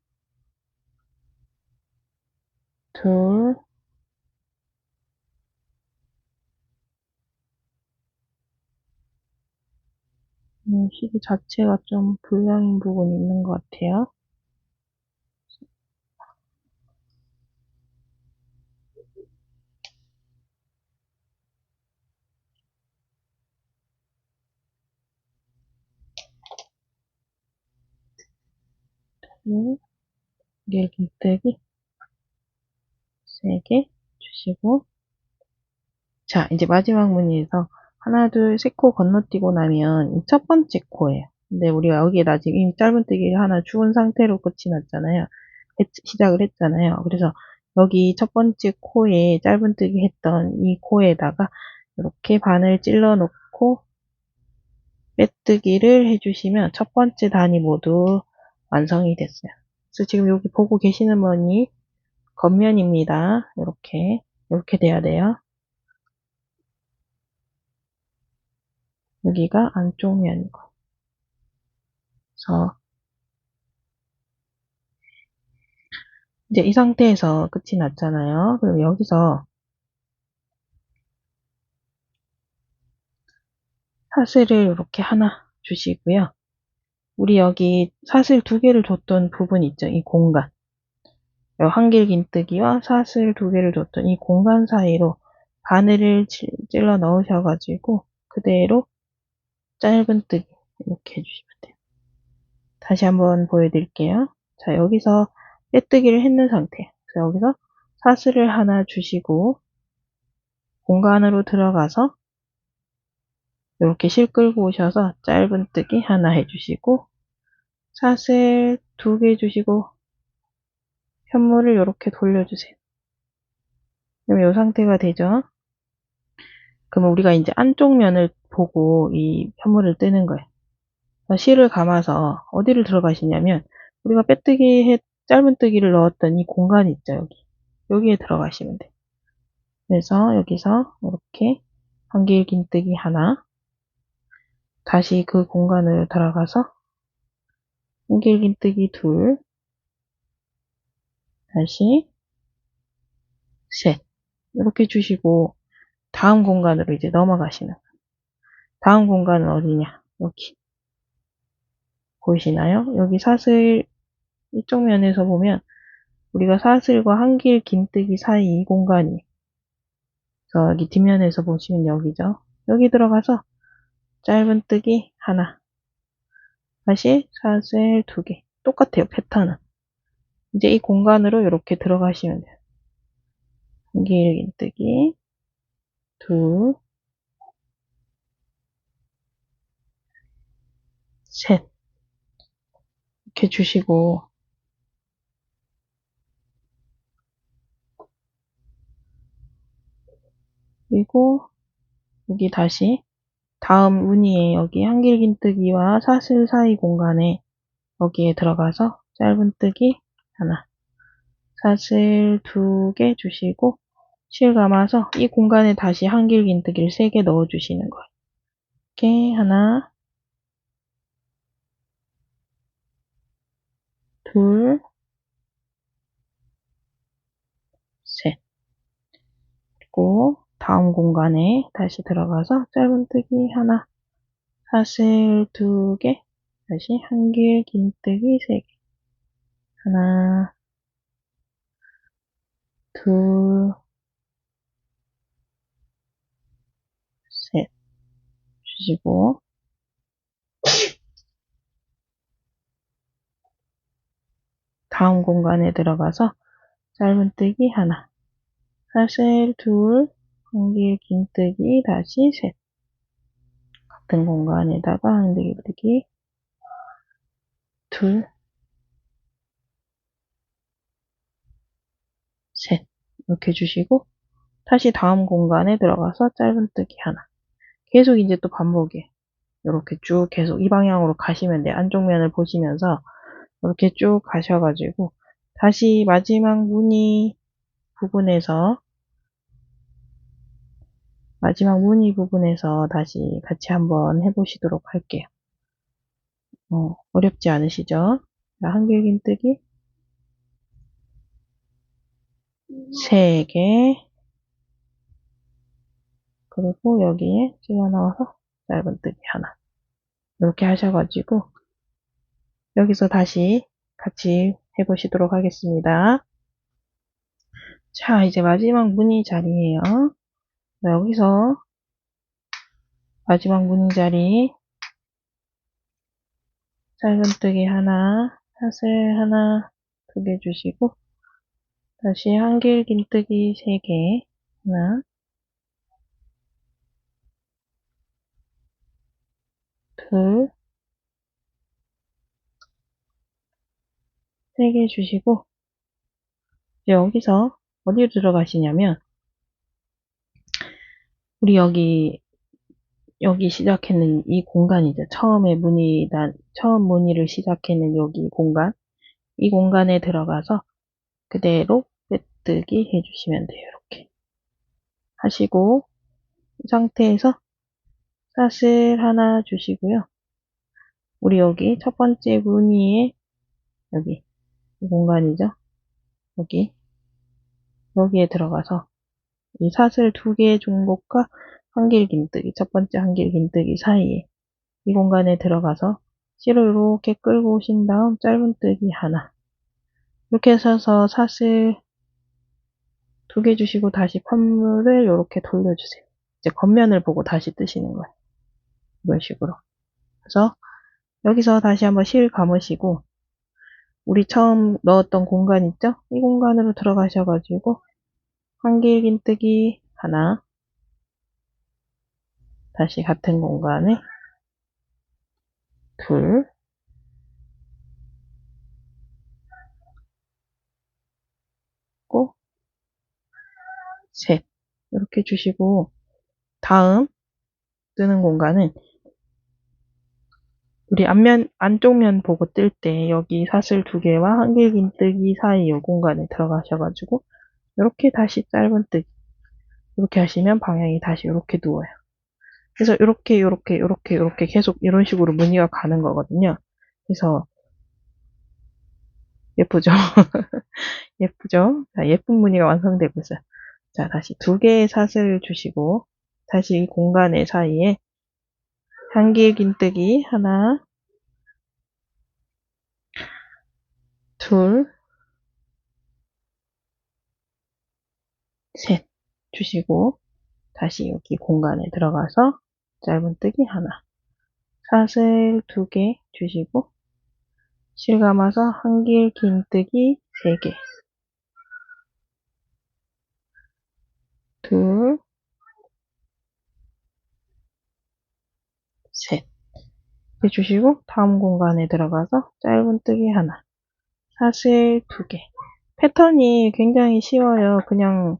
둘, 시계 자체가 좀 불량인 부분이 있는 것 같아요. 한길 긴뜨기 3개 주시고 자, 이제 마지막 무늬에서 하나, 둘, 셋 코 건너뛰고 나면 이 첫 번째 코예요. 근데 우리가 여기에다 지금 이미 짧은뜨기를 하나 주운 상태로 끝이 났잖아요. 시작을 했잖아요. 그래서 여기 첫 번째 코에 짧은뜨기 했던 이 코에다가 이렇게 바늘 찔러 놓고 빼뜨기를 해주시면 첫 번째 단이 모두 완성이 됐어요. 그래서 지금 여기 보고 계시는 무늬 겉면입니다. 이렇게 돼야 돼요. 여기가 안쪽 면이고. 그래서 이제 이 상태에서 끝이 났잖아요. 그럼 여기서 사슬을 이렇게 하나 주시고요. 우리 여기 사슬 2개를 줬던 부분 있죠? 이 공간. 한길 긴뜨기와 사슬 2개를 줬던 이 공간 사이로 바늘을 찔러 넣으셔가지고 그대로 짧은뜨기 이렇게 해주시면 돼요. 다시 한번 보여드릴게요. 자, 여기서 빼뜨기를 했는 상태. 그래서 여기서 사슬을 하나 주시고 공간으로 들어가서 이렇게 실 끌고 오셔서 짧은뜨기 하나 해주시고 사슬 2개 주시고 현물을 이렇게 돌려주세요. 그러면 이 상태가 되죠. 그러면 우리가 이제 안쪽 면을 보고 이 현물을 뜨는 거예요. 실을 감아서 어디를 들어가시냐면 우리가 짧은뜨기를 넣었던 이 공간 있죠, 여기. 여기에 들어가시면 돼요. 그래서 여기서 이렇게 한길긴뜨기 하나, 다시 그 공간으로 들어가서 한길긴뜨기 둘, 다시 셋. 이렇게 주시고 다음 공간으로 이제 넘어가시는 거예요. 다음 공간은 어디냐? 여기. 보이시나요? 여기 사슬 이쪽 면에서 보면 우리가 사슬과 한길긴뜨기 사이 이 공간이, 여기 뒷면에서 보시면 여기죠. 여기 들어가서 짧은뜨기 하나, 다시 사슬 두 개. 똑같아요, 패턴은. 이제 이 공간으로 이렇게 들어가시면 돼요. 한길긴뜨기 둘, 셋. 이렇게 주시고, 그리고 여기 다시 다음 무늬에 여기 한길긴뜨기와 사슬 사이 공간에 여기에 들어가서 짧은뜨기 하나, 사슬 두 개 주시고 실 감아서 이 공간에 다시 한길긴뜨기를 3개 넣어주시는 거예요. 이렇게 하나, 둘, 셋. 그리고 다음 공간에 다시 들어가서 짧은뜨기 하나, 사슬 두 개, 다시 한길긴뜨기 3개. 하나, 둘, 셋 주시고 다음 공간에 들어가서 짧은뜨기 하나, 사슬 둘, 한길긴뜨기 다시 셋. 같은 공간에다가 한길긴뜨기 둘, 셋 이렇게 주시고 다시 다음 공간에 들어가서 짧은뜨기 하나. 계속 이제 또 반복이에요. 이렇게 쭉 계속 이 방향으로 가시면 돼요. 안쪽 면을 보시면서 이렇게 쭉 가셔가지고 다시 마지막 무늬 부분에서 다시 같이 한번 해보시도록 할게요. 어렵지 않으시죠? 자, 한길긴뜨기 3개, 그리고 여기에 찔러 넣어서 짧은뜨기 하나. 이렇게 하셔가지고 여기서 다시 같이 해보시도록 하겠습니다. 자, 이제 마지막 무늬 자리예요. 여기서 마지막 무늬 자리 짧은뜨기 하나, 사슬 하나, 2개 주시고 다시 한길긴뜨기 3개 하나, 둘, 3개 주시고 이제 여기서 어디로 들어가시냐면 우리 여기 시작했는 이 공간이죠. 처음 무늬를 시작했는 여기 공간, 이 공간에 들어가서 그대로 빼뜨기 해주시면 돼요. 이렇게 하시고 이 상태에서 사슬 하나 주시고요. 우리 여기 첫 번째 무늬에 여기 이 공간이죠. 여기에 들어가서 이 사슬 2개의 중복과 한길긴뜨기, 첫 번째 한길긴뜨기 사이에 이 공간에 들어가서 실을 이렇게 끌고 오신 다음 짧은뜨기 하나, 이렇게 해서 사슬 2개 주시고 다시 판물을 이렇게 돌려주세요. 이제 겉면을 보고 다시 뜨시는 거예요. 이런 식으로. 그래서 여기서 다시 한번 실 감으시고 우리 처음 넣었던 공간 있죠? 이 공간으로 들어가셔가지고 한길긴뜨기 하나, 다시 같은 공간에 둘, 고 셋 이렇게 주시고 다음 뜨는 공간은 우리 안쪽 면 보고 뜰 때 여기 사슬 2개와 한길긴뜨기 사이 이 공간에 들어가셔가지고 이렇게 다시 짧은뜨기. 이렇게 하시면 방향이 다시 이렇게 누워요. 그래서 이렇게 계속 이런 식으로 무늬가 가는 거거든요. 그래서 예쁘죠? 예쁘죠? 자, 예쁜 무늬가 완성되고 있어요. 자, 다시 두 개의 사슬을 주시고 다시 이 공간의 사이에 한길 긴뜨기 하나, 둘, 셋 주시고 다시 여기 공간에 들어가서 짧은뜨기 하나, 사슬 두 개 주시고 실감아서 한길 긴뜨기 세 개, 둘, 셋 해주시고 다음 공간에 들어가서 짧은뜨기 하나, 사슬 두 개. 패턴이 굉장히 쉬워요. 그냥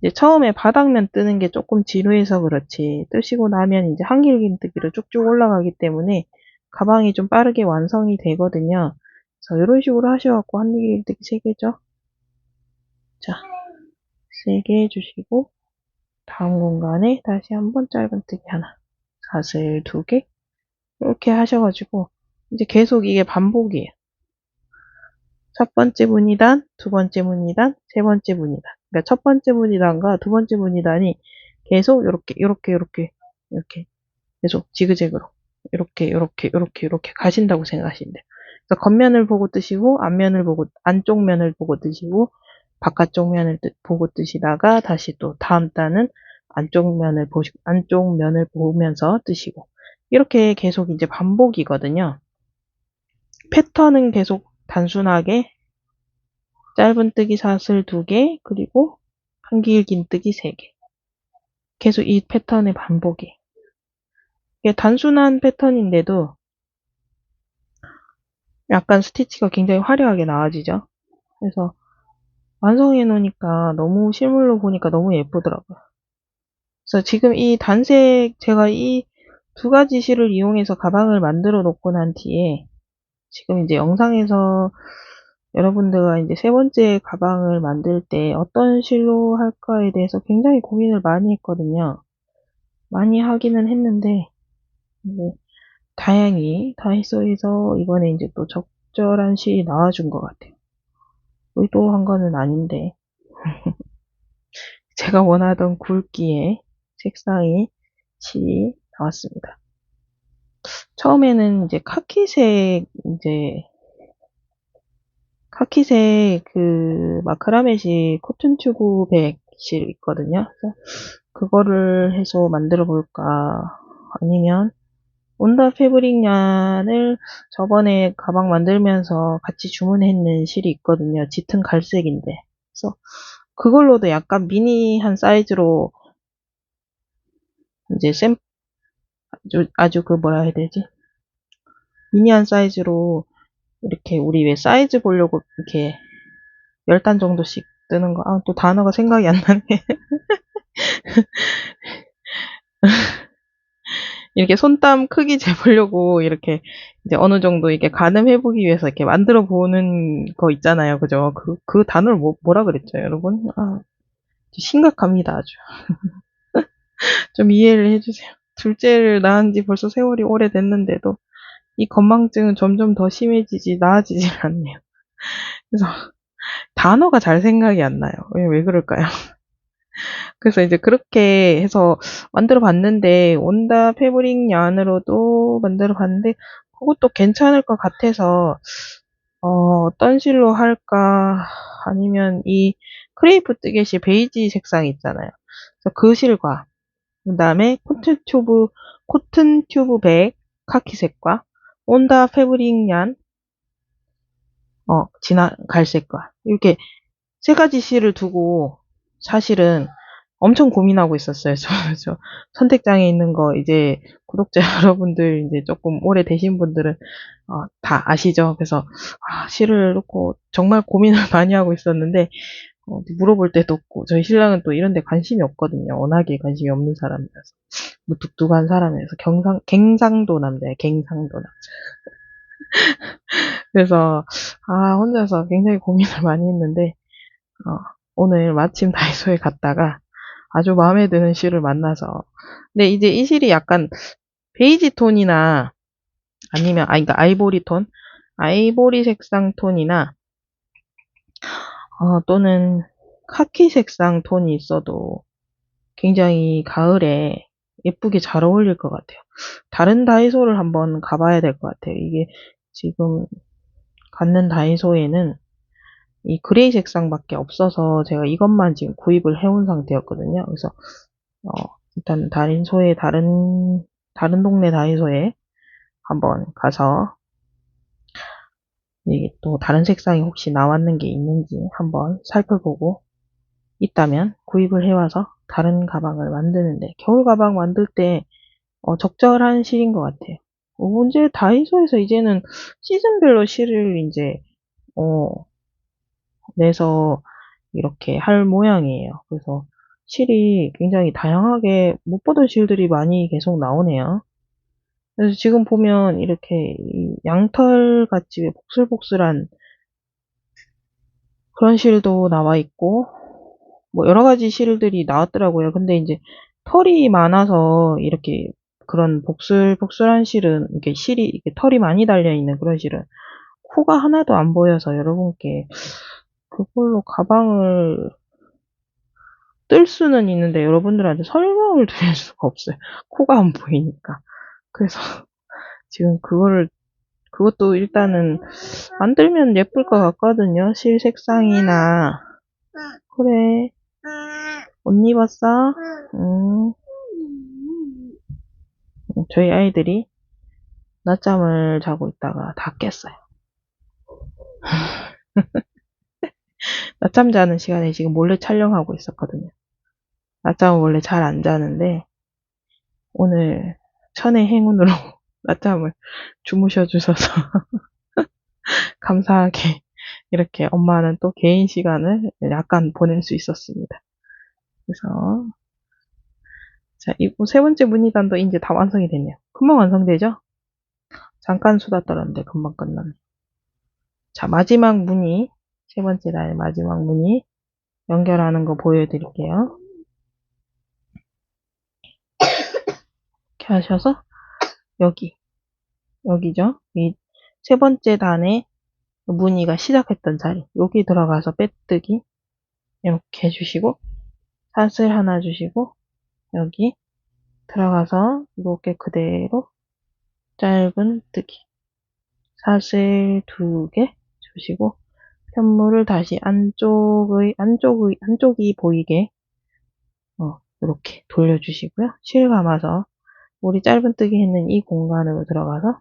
이제 처음에 바닥면 뜨는 게 조금 지루해서 그렇지 뜨시고 나면 이제 한길긴뜨기로 쭉쭉 올라가기 때문에 가방이 좀 빠르게 완성이 되거든요. 그래서 이런 식으로 하셔갖고 한길긴뜨기 3개죠. 자, 3개 해주시고 다음 공간에 다시 한번 짧은뜨기 하나, 사슬 2개 이렇게 하셔가지고 이제 계속 이게 반복이에요. 첫 번째 무늬단, 두 번째 무늬단, 세 번째 무늬단. 그러니까 첫 번째 무늬단과 두 번째 무늬단이 계속 이렇게 계속 지그재그로 이렇게 가신다고 생각하시면 돼요. 그래서 겉면을 보고 뜨시고 안쪽 면을 보고 뜨시고 바깥쪽 면을 보고 뜨시다가 다시 또 다음 단은 안쪽 면을 보면서 뜨시고 이렇게 계속 이제 반복이거든요. 패턴은 계속 단순하게 짧은뜨기 사슬 2개 그리고 한길 긴뜨기 3개 계속 이 패턴의 반복이 이게 단순한 패턴인데도 약간 스티치가 굉장히 화려하게 나와지죠. 그래서 완성해 놓으니까 너무 실물로 보니까 너무 예쁘더라고요. 그래서 지금 이 단색 제가 이 두 가지 실을 이용해서 가방을 만들어 놓고 난 뒤에 지금 이제 영상에서 여러분들과 이제 세 번째 가방을 만들 때 어떤 실로 할까에 대해서 굉장히 고민을 많이 했거든요. 많이 하기는 했는데 이제 다행히 다이소에서 이번에 이제 또 적절한 실이 나와준 것 같아요. 의도한 거는 아닌데 제가 원하던 굵기의 색상이 실이 나왔습니다. 처음에는 이제 카키색 그 마크라메시 코튼 튜브 백 실 있거든요. 그래서 그거를 해서 만들어 볼까 아니면 온다 패브릭 얀을 저번에 가방 만들면서 같이 주문했는 실이 있거든요. 짙은 갈색인데. 그래서 그걸로도 약간 미니한 사이즈로 이제 아주 그 뭐라 해야 되지? 미니한 사이즈로 이렇게 우리 왜 사이즈 보려고 이렇게 10단 정도씩 뜨는 거. 아, 또 단어가 생각이 안 나네. 이렇게 손땀 크기 재보려고 이렇게 이제 어느 정도 이렇게 가늠해보기 위해서 이렇게 만들어 보는 거 있잖아요. 그죠? 그 단어를 뭐라 그랬죠, 여러분? 아, 심각합니다, 아주. 좀 이해를 해주세요. 둘째를 낳은 지 벌써 세월이 오래됐는데도 이 건망증은 점점 더 심해지지 나아지질 않네요. 그래서 단어가 잘 생각이 안 나요. 왜 그럴까요? 그래서 이제 그렇게 해서 만들어 봤는데 온다 패브릭 얀으로도 만들어 봤는데 그것도 괜찮을 것 같아서 어떤 실로 할까 아니면 이 크레이프 뜨개시 베이지 색상 있잖아요. 그래서 그 실과 그다음에 코튼 튜브 백 카키색과 온다 패브릭 얀 진한 갈색과 이렇게 세 가지 실을 두고 사실은 엄청 고민하고 있었어요. 저 선택장에 있는 거 이제 구독자 여러분들 이제 조금 오래 되신 분들은 다 아시죠? 그래서 실을 놓고 정말 고민을 많이 하고 있었는데 물어볼 데도 없고 저희 신랑은 또 이런 데 관심이 없거든요. 워낙에 관심이 없는 사람이라서 무뚝뚝한 사람이라서 갱상도 남자예요. 갱상도 남자. 그래서 혼자서 굉장히 고민을 많이 했는데 오늘 마침 다이소에 갔다가 아주 마음에 드는 실을 만나서. 근데 이제 이 실이 약간 베이지 톤이나 아니면, 그러니까 아이보리 톤? 아이보리 색상 톤이나, 또는 카키 색상 톤이 있어도 굉장히 가을에 예쁘게 잘 어울릴 것 같아요. 다른 다이소를 한번 가봐야 될 것 같아요. 이게 지금 갖는 다이소에는 이 그레이 색상밖에 없어서 제가 이것만 지금 구입을 해온 상태였거든요. 그래서 일단 다른 동네 다이소에 한번 가서 이게 또 다른 색상이 혹시 나왔는 게 있는지 한번 살펴보고 있다면 구입을 해와서 다른 가방을 만드는데, 겨울 가방 만들 때 적절한 실인 것 같아요. 언제 다이소에서 이제는 시즌별로 실을 이제 어, 내서 이렇게 할 모양이에요. 그래서 실이 굉장히 다양하게 못 보던 실들이 많이 계속 나오네요. 그래서 지금 보면 이렇게 이 양털 같이 복슬복슬한 그런 실도 나와 있고, 뭐 여러 가지 실들이 나왔더라고요. 근데 이제 털이 많아서 이렇게 그런 복슬복슬한 실은, 이렇게 실이 이렇게 털이 많이 달려 있는 그런 실은 코가 하나도 안 보여서 여러분께 그걸로 가방을 뜰 수는 있는데 여러분들한테 설명을 드릴 수가 없어요. 코가 안 보이니까. 그래서 지금 그것도 일단은 만들면 예쁠 것 같거든요. 실 색상이나. 그래. 옷 입었어? 음. 저희 아이들이 낮잠을 자고 있다가 다 깼어요. 낮잠 자는 시간에 지금 몰래 촬영하고 있었거든요. 낮잠은 원래 잘 안 자는데 오늘 천의 행운으로 낮잠을 주무셔 주셔서 감사하게 이렇게 엄마는 또 개인 시간을 약간 보낼 수 있었습니다. 그래서 자, 이거 세 번째 문의단도 이제 다 완성이 됐네요. 금방 완성되죠? 잠깐 수다 떨었는데 금방 끝났네. 자, 마지막 문의, 세 번째 단의 마지막 문의 연결하는 거 보여드릴게요. 이렇게 하셔서 여기죠? 이 세 번째 단의 문의가 시작했던 자리, 여기 들어가서 빼뜨기 이렇게 해주시고, 사슬 하나 주시고, 여기 들어가서 이렇게 그대로 짧은 뜨기, 사슬 2개 주시고, 편물을 다시 안쪽이 보이게 이렇게 돌려주시고요. 실 감아서 우리 짧은뜨기 했는 이 공간으로 들어가서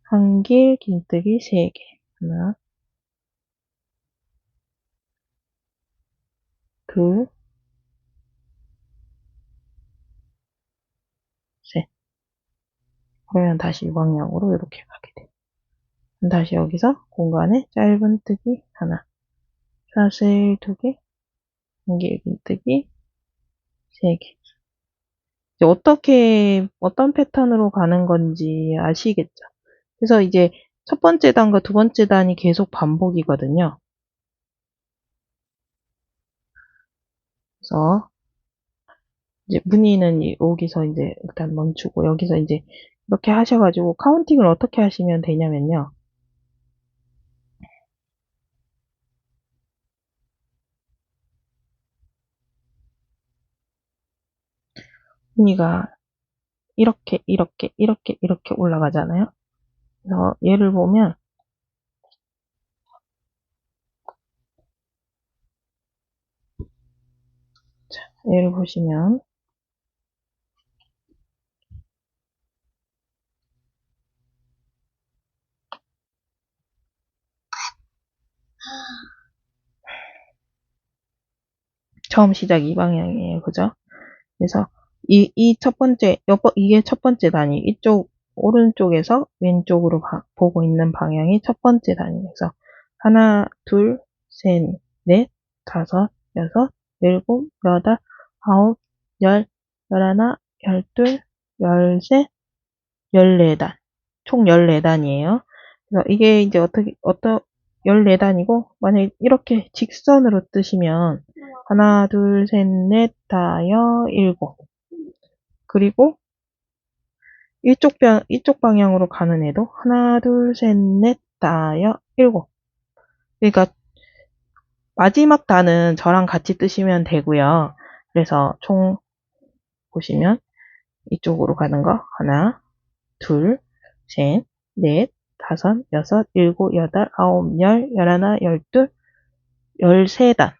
한길 긴뜨기 3개, 하나, 둘, 셋. 그러면 다시 이 방향으로 이렇게 가게 돼요. 다시 여기서 공간에 짧은뜨기 하나, 사슬 2개, 한길 긴뜨기 3개. 이제 어떤 패턴으로 가는 건지 아시겠죠? 그래서 이제 첫 번째 단과 두 번째 단이 계속 반복이거든요. 그래서 이제 문의는 여기서 이제 일단 멈추고, 여기서 이제 이렇게 하셔가지고 카운팅을 어떻게 하시면 되냐면요. 문의가 이렇게 올라가잖아요. 그래서 얘를 보면 얘를 보시면 처음 시작 이 방향이에요. 그죠? 그래서 이 첫 번째, 이게 첫 번째 단위, 이쪽 오른쪽에서 왼쪽으로 보고 있는 방향이 첫 번째 단위에서 하나, 둘, 셋, 넷, 다섯, 여섯, 일곱, 여덟, 아홉, 열, 열하나, 열둘, 열셋, 열네 단. 총 14단이에요. 그래서 이게 이제 14단이고, 만약에 이렇게 직선으로 뜨시면, 하나, 둘, 셋, 넷, 다여, 일곱. 그리고 이쪽 방향으로 가는 애도 하나, 둘, 셋, 넷, 다여, 일곱. 그러니까 마지막 단은 저랑 같이 뜨시면 되고요. 그래서 총 보시면 이쪽으로 가는 거 하나, 둘, 셋, 넷, 다섯, 여섯, 일곱, 여덟, 아홉, 열, 열하나, 열둘, 13단.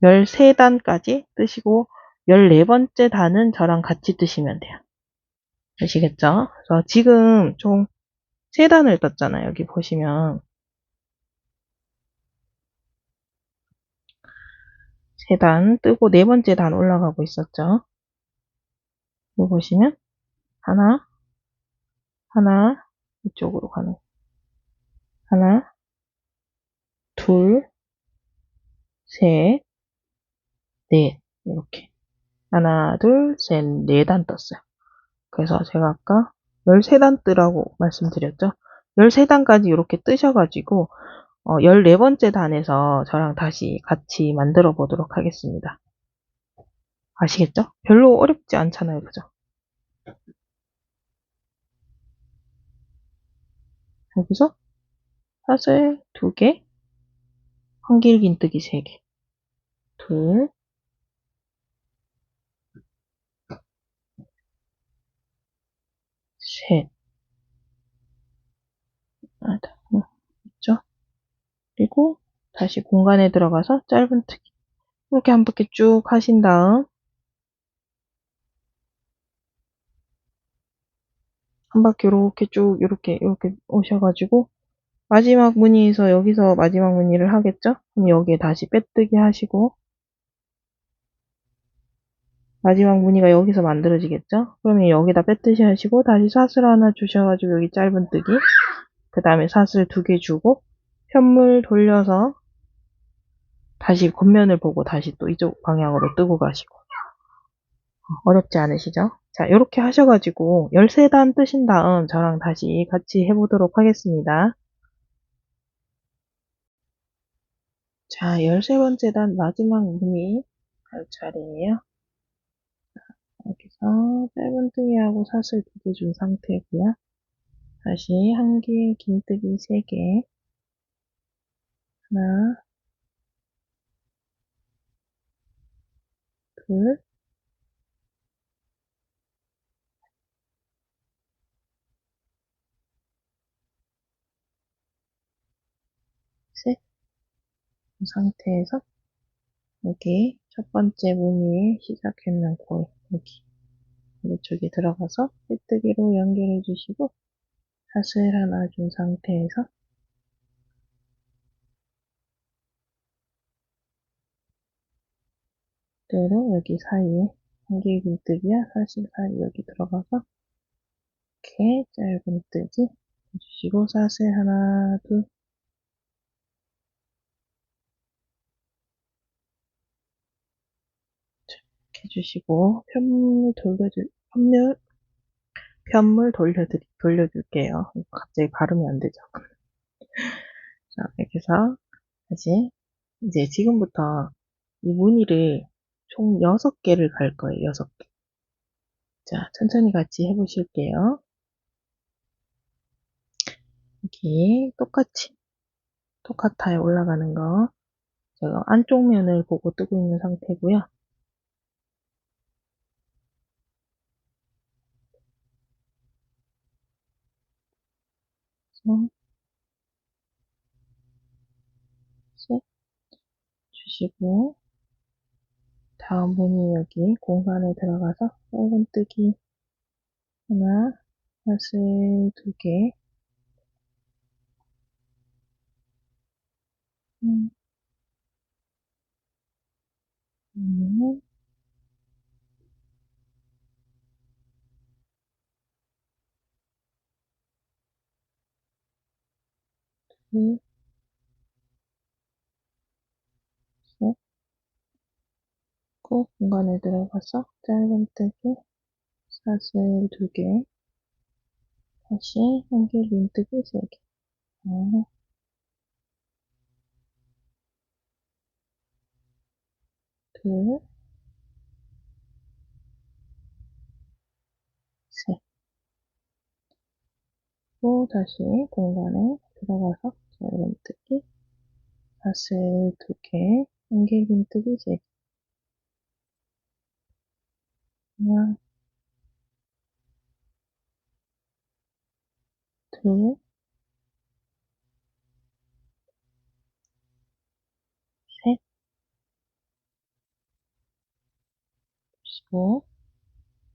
13단까지 뜨시고 14번째 단은 저랑 같이 뜨시면 돼요. 아시겠죠? 그래서 지금 총 3단을 떴잖아요. 여기 보시면 3단 뜨고 4번째 단 올라가고 있었죠. 여기 보시면 하나, 하나, 이쪽으로 가는 하나, 둘, 셋, 넷 이렇게 하나, 둘, 셋, 4단 떴어요. 그래서 제가 아까 13단 뜨라고 말씀드렸죠. 13단까지 이렇게 뜨셔가지고 14번째 단에서 저랑 다시 같이 만들어 보도록 하겠습니다. 아시겠죠? 별로 어렵지 않잖아요. 그죠? 여기서 사슬 2개, 한길긴뜨기 3개, 둘, 셋, 있죠? 그리고 다시 공간에 들어가서 짧은뜨기 이렇게 한 바퀴 쭉 하신 다음 한 바퀴 이렇게 쭉 이렇게 오셔가지고 마지막 무늬에서 여기서 마지막 무늬를 하겠죠? 그럼 여기에 다시 빼뜨기 하시고 마지막 무늬가 여기서 만들어지겠죠? 그러면 여기다 빼뜨기 하시고 다시 사슬 하나 주셔가지고 여기 짧은뜨기 그 다음에 사슬 2개 주고 편물 돌려서 다시 겉면을 보고 다시 또 이쪽 방향으로 뜨고 가시고 어렵지 않으시죠? 자, 이렇게 하셔가지고 13단 뜨신 다음 저랑 다시 같이 해보도록 하겠습니다. 자, 13번째 단 마지막 무늬 갈 차례예요. 여기서 짧은뜨기하고 사슬 2개 준 상태고요. 다시 한길 긴뜨기 3개 하나, 둘, 셋. 이 상태에서 여기 첫 번째 무늬 시작했는 골 여기 이쪽에 들어가서 빼뜨기로 연결해 주시고 사슬 하나 준 상태에서 그대로 여기 사이에 한길긴뜨기야 사슬 사이 여기 들어가서 이렇게 짧은뜨기 해주시고 사슬 하나 둘 이렇게 해주시고 편물 돌려줄게요. 갑자기 발음이 안 되죠. 자, 이렇게 해서 다시 이제 지금부터 이 무늬를 총 6개를 갈 거예요. 6개. 자, 천천히 같이 해보실게요. 여기 똑같아요. 올라가는 거. 제가 안쪽 면을 보고 뜨고 있는 상태고요. 그래서 셋 주시고 다음 무늬 여기 공간에 들어가서 짧은뜨기 하나, 사슬 2개, 음, 음, 둘, 셋, 꼭 공간에 들어가서 짧은뜨기 사슬 2개, 다시 한길 민뜨기 3개. 둘, 셋. 또 다시 공간에 들어가서 짧은뜨기, 사슬 2개, 한길긴뜨기 3개. 하나, 둘, 셋. 그리고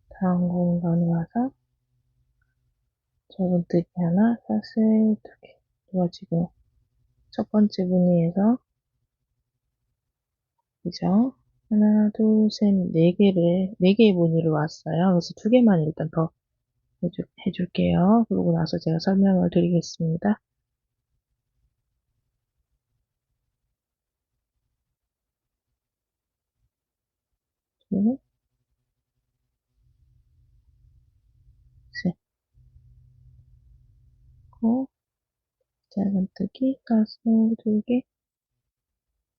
다음 공간에 와서 짧은뜨기 하나, 사슬 2개. 이거 지금 첫 번째 무늬에서 그죠? 하나, 둘, 셋, 네 개의 무늬를 왔어요. 그래서 2개만 일단 더 해줄게요. 그러고 나서 제가 설명을 드리겠습니다. 둘, 셋. 고, 짧은뜨기, 사슬 2개,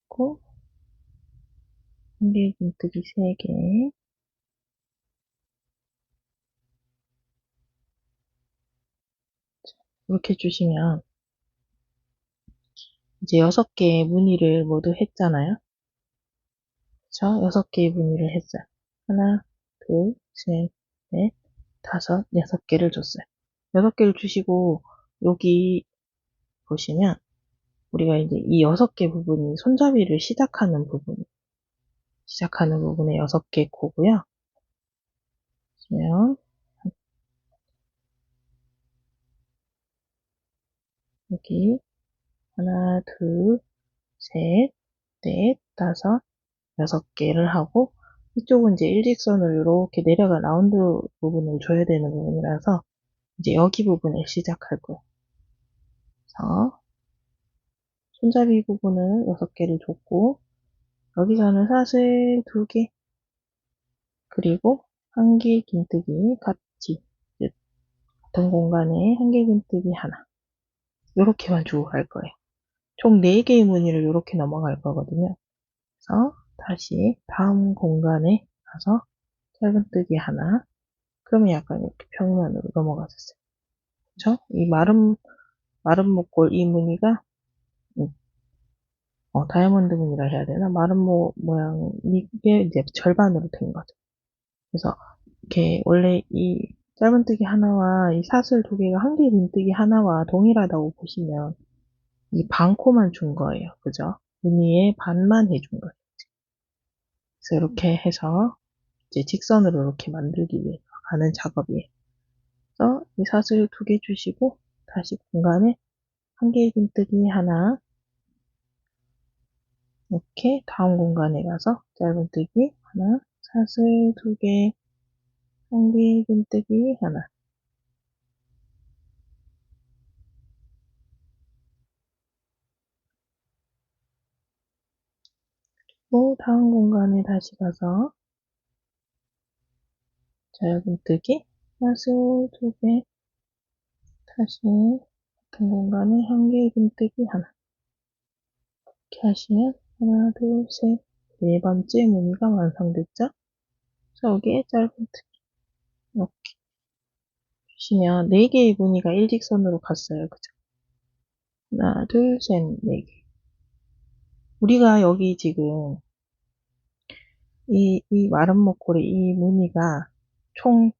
고, 한길긴뜨기 3개. 이렇게 해주시면 이제 6개의 무늬를 모두 했잖아요. 그쵸? 6개의 무늬를 했어요. 하나, 둘, 셋, 넷, 다섯, 6개를 줬어요. 6개를 주시고 여기 보시면 우리가 이제 이 6개 부분이 손잡이를 시작하는 부분에 6개 코고요. 그러면 여기 하나, 둘, 셋, 넷, 다섯, 6개를 하고 이쪽은 이제 일직선으로 이렇게 내려가 라운드 부분을 줘야 되는 부분이라서 이제 여기 부분을 시작할 거예요. 그래서 손잡이 부분을 6개를 줬고 여기서는 사슬 2개 그리고 한길긴뜨기 같이 같은 공간에 한길긴뜨기 하나 요렇게만 주고 갈 거예요. 총 4개의 무늬를 이렇게 넘어갈 거거든요. 그래서 다시 다음 공간에 가서 짧은뜨기 하나 그러면 약간 이렇게 평면으로 넘어가졌어요. 그쵸? 이 마른 목골 이 무늬가 음, 다이아몬드 무늬라 해야 되나? 마른 모양 이게 이제 절반으로 된 거죠. 그래서 이렇게 원래 이 짧은뜨기 하나와 이 사슬 2개가 한길긴뜨기 하나와 동일하다고 보시면 이 반코만 준 거예요. 그죠? 무늬의 반만 해준 거예요. 그래서 이렇게 해서 이제 직선으로 이렇게 만들기 위해서 하는 작업이에요. 그래서 이 사슬 2개 주시고 다시 공간에 한길긴뜨기 하나 이렇게 다음 공간에 가서 짧은뜨기 하나 사슬 2개 한길긴뜨기 하나 또 다음 공간에 다시 가서 짧은뜨기 사슬 2개 다시 같은 공간에 한길긴뜨기 하나 이렇게 하시면 하나 둘 셋 네 번째 무늬가 완성됐죠? 그래서 여기에 짧은뜨기 이렇게 주시면 4개의 무늬가 일직선으로 갔어요. 그죠? 하나 둘 셋 4개 우리가 여기 지금 이 마른 목걸이 이 무늬가 총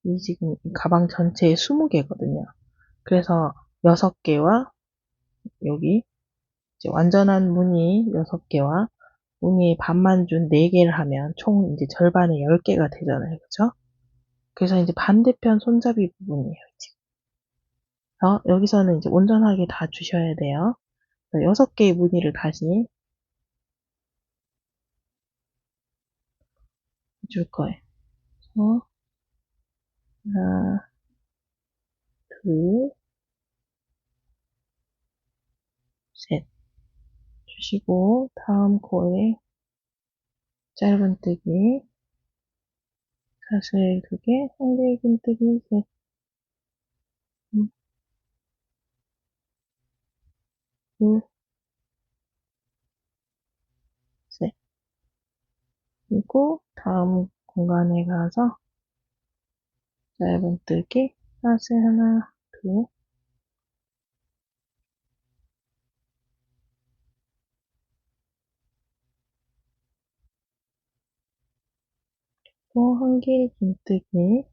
이 지금 이 가방 전체에 20개거든요. 그래서 6개와 여기 이제 완전한 무늬 6개와 무늬 반만 준 4개를 하면 총 이제 절반의 10개가 되잖아요. 그쵸? 그래서 이제 반대편 손잡이 부분이에요. 지금. 여기서는 이제 온전하게 다 주셔야 돼요. 6개의 무늬를 다시 해줄 거예요. 그래서 하나, 둘, 셋 주시고 다음 코에 짧은뜨기 사슬 2개, 한길긴뜨기 셋, 둘, 셋. 그리고 다음 공간에 가서 짧은뜨기 하세 하나, 둘, 또 한 길 긴뜨기,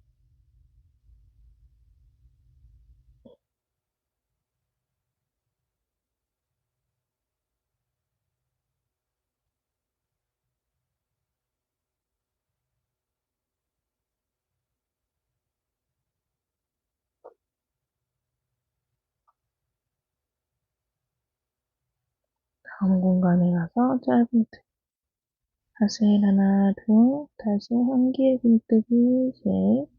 다음 공간에 가서 짧은뜨기, 하세 하나, 둘, 다시 한 길 긴뜨기, 셋,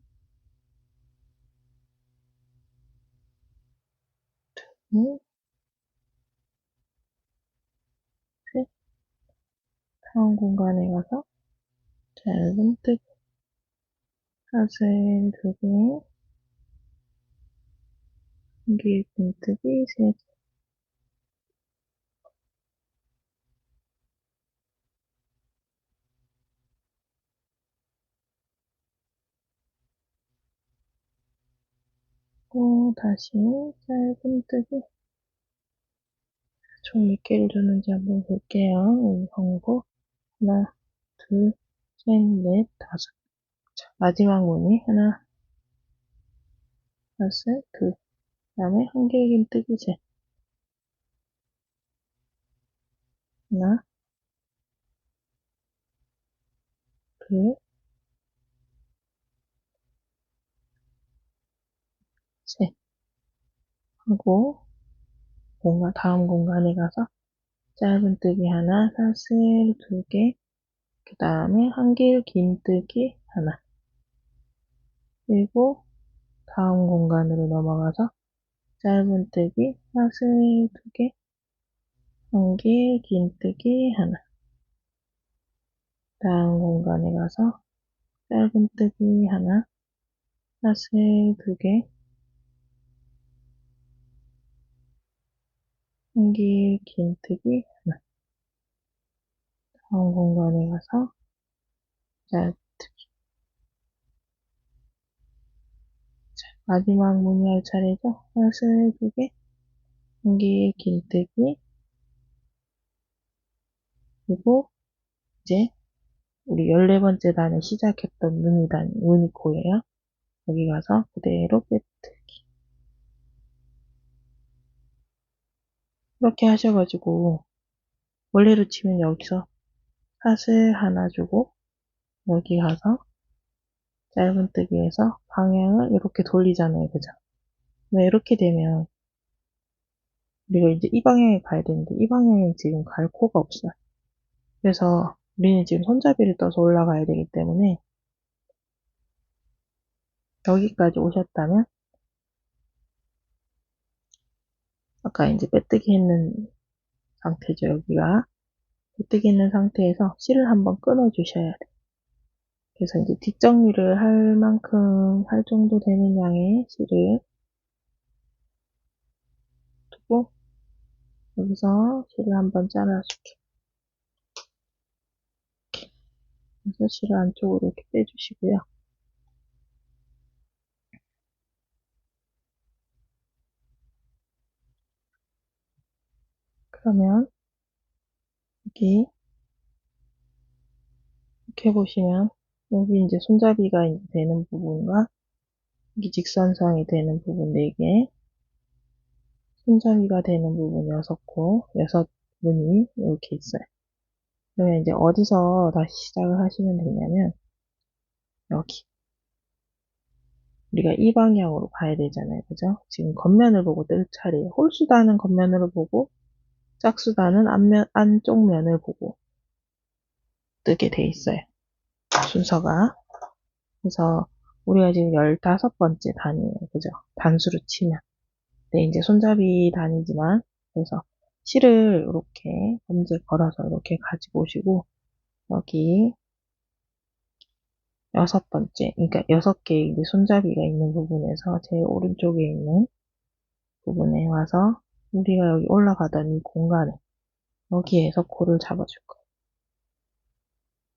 둘, 셋, 다음 공간에 가서 짧은뜨기, 하세 두 개, 한 길 긴뜨기, 셋, 또 다시 짧은뜨기, 총 몇 개를 줬는지 한번 볼게요. 이 방법. 하나, 둘, 셋, 넷, 다섯. 자, 마지막 무늬 하나, 다섯, 둘. 그다음에 한 개 긴뜨기 셋. 하나, 둘, 셋. 하고 다음 공간에 가서 짧은뜨기 하나, 사슬 두 개. 그 다음에 한 길 긴뜨기 하나. 그리고 다음 공간으로 넘어가서 짧은뜨기 사슬 두 개, 한 길 긴뜨기 하나. 다음 공간에 가서 짧은뜨기 하나, 사슬 두 개, 한 길 긴뜨기 하나. 다음 공간에 가서 짧은뜨기. 마지막 무늬할 차례죠. 사슬 두 개, 한 길 긴뜨기. 그리고 이제 우리 14번째 단에 시작했던 무늬코예요. 여기 가서 그대로 빼뜨기. 이렇게 하셔가지고 원래로 치면 여기서 사슬 하나 주고 여기 가서 짧은뜨기에서 방향을 이렇게 돌리잖아요. 그죠? 왜 이렇게 되면 우리가 이제 이 방향에 가야 되는데 이 방향에 지금 갈 코가 없어요. 그래서 우리는 지금 손잡이를 떠서 올라가야 되기 때문에 여기까지 오셨다면 아까 이제 빼뜨기 했는 상태죠. 여기가 빼뜨기 있는 상태에서 실을 한번 끊어 주셔야 돼요. 그래서 이제 뒷정리를 할 만큼 할 정도 되는 양의 실을 두고 여기서 실을 한번 잘라줄게요. 그래서 실을 안쪽으로 이렇게 빼주시고요. 그러면 여기 이렇게 보시면 여기 이제 손잡이가 이제 되는 부분과 여기 직선상이 되는 부분 4개, 손잡이가 되는 부분 6코, 6분이 이렇게 있어요. 그러면 이제 어디서 다시 시작을 하시면 되냐면 여기 우리가 이 방향으로 가야 되잖아요. 그죠? 지금 겉면을 보고 뜰 차례예요. 홀수단은 겉면으로 보고 짝수단은 안쪽 면을 보고 뜨게 돼 있어요. 순서가. 그래서 우리가 지금 15번째 단이에요. 그죠? 단수로 치면. 네, 이제 손잡이 단이지만 그래서 실을 이렇게 검지에 걸어서 이렇게 가지고 오시고 여기 6번째, 그러니까 6개의 이제 손잡이가 있는 부분에서 제일 오른쪽에 있는 부분에 와서 우리가 여기 올라가던 이 공간에 여기에서 코를 잡아줄 거예요.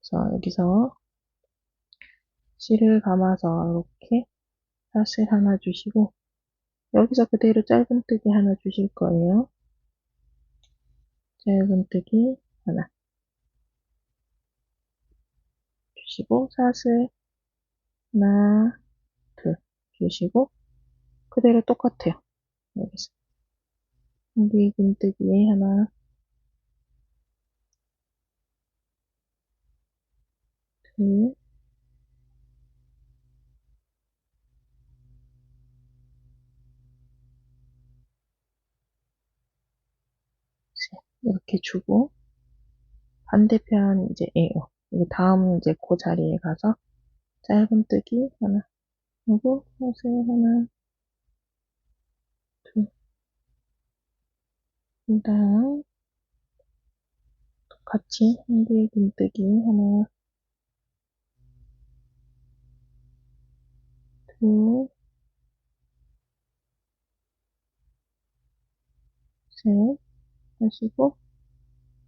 그래서 여기서 실을 감아서 이렇게 사슬 하나 주시고, 여기서 그대로 짧은뜨기 하나 주실 거예요. 짧은뜨기 하나 주시고, 사슬 하나, 둘 주시고, 그대로 똑같아요. 여기서 긴뜨기 하나, 둘, 셋 이렇게 주고, 반대편 이제 A요. 여기 다음 이제 그 자리에 가서 짧은뜨기 하나 하고, 사슬 하나, 둘, 그다음 같이 긴뜨기 하나, 둘, 셋 하시고,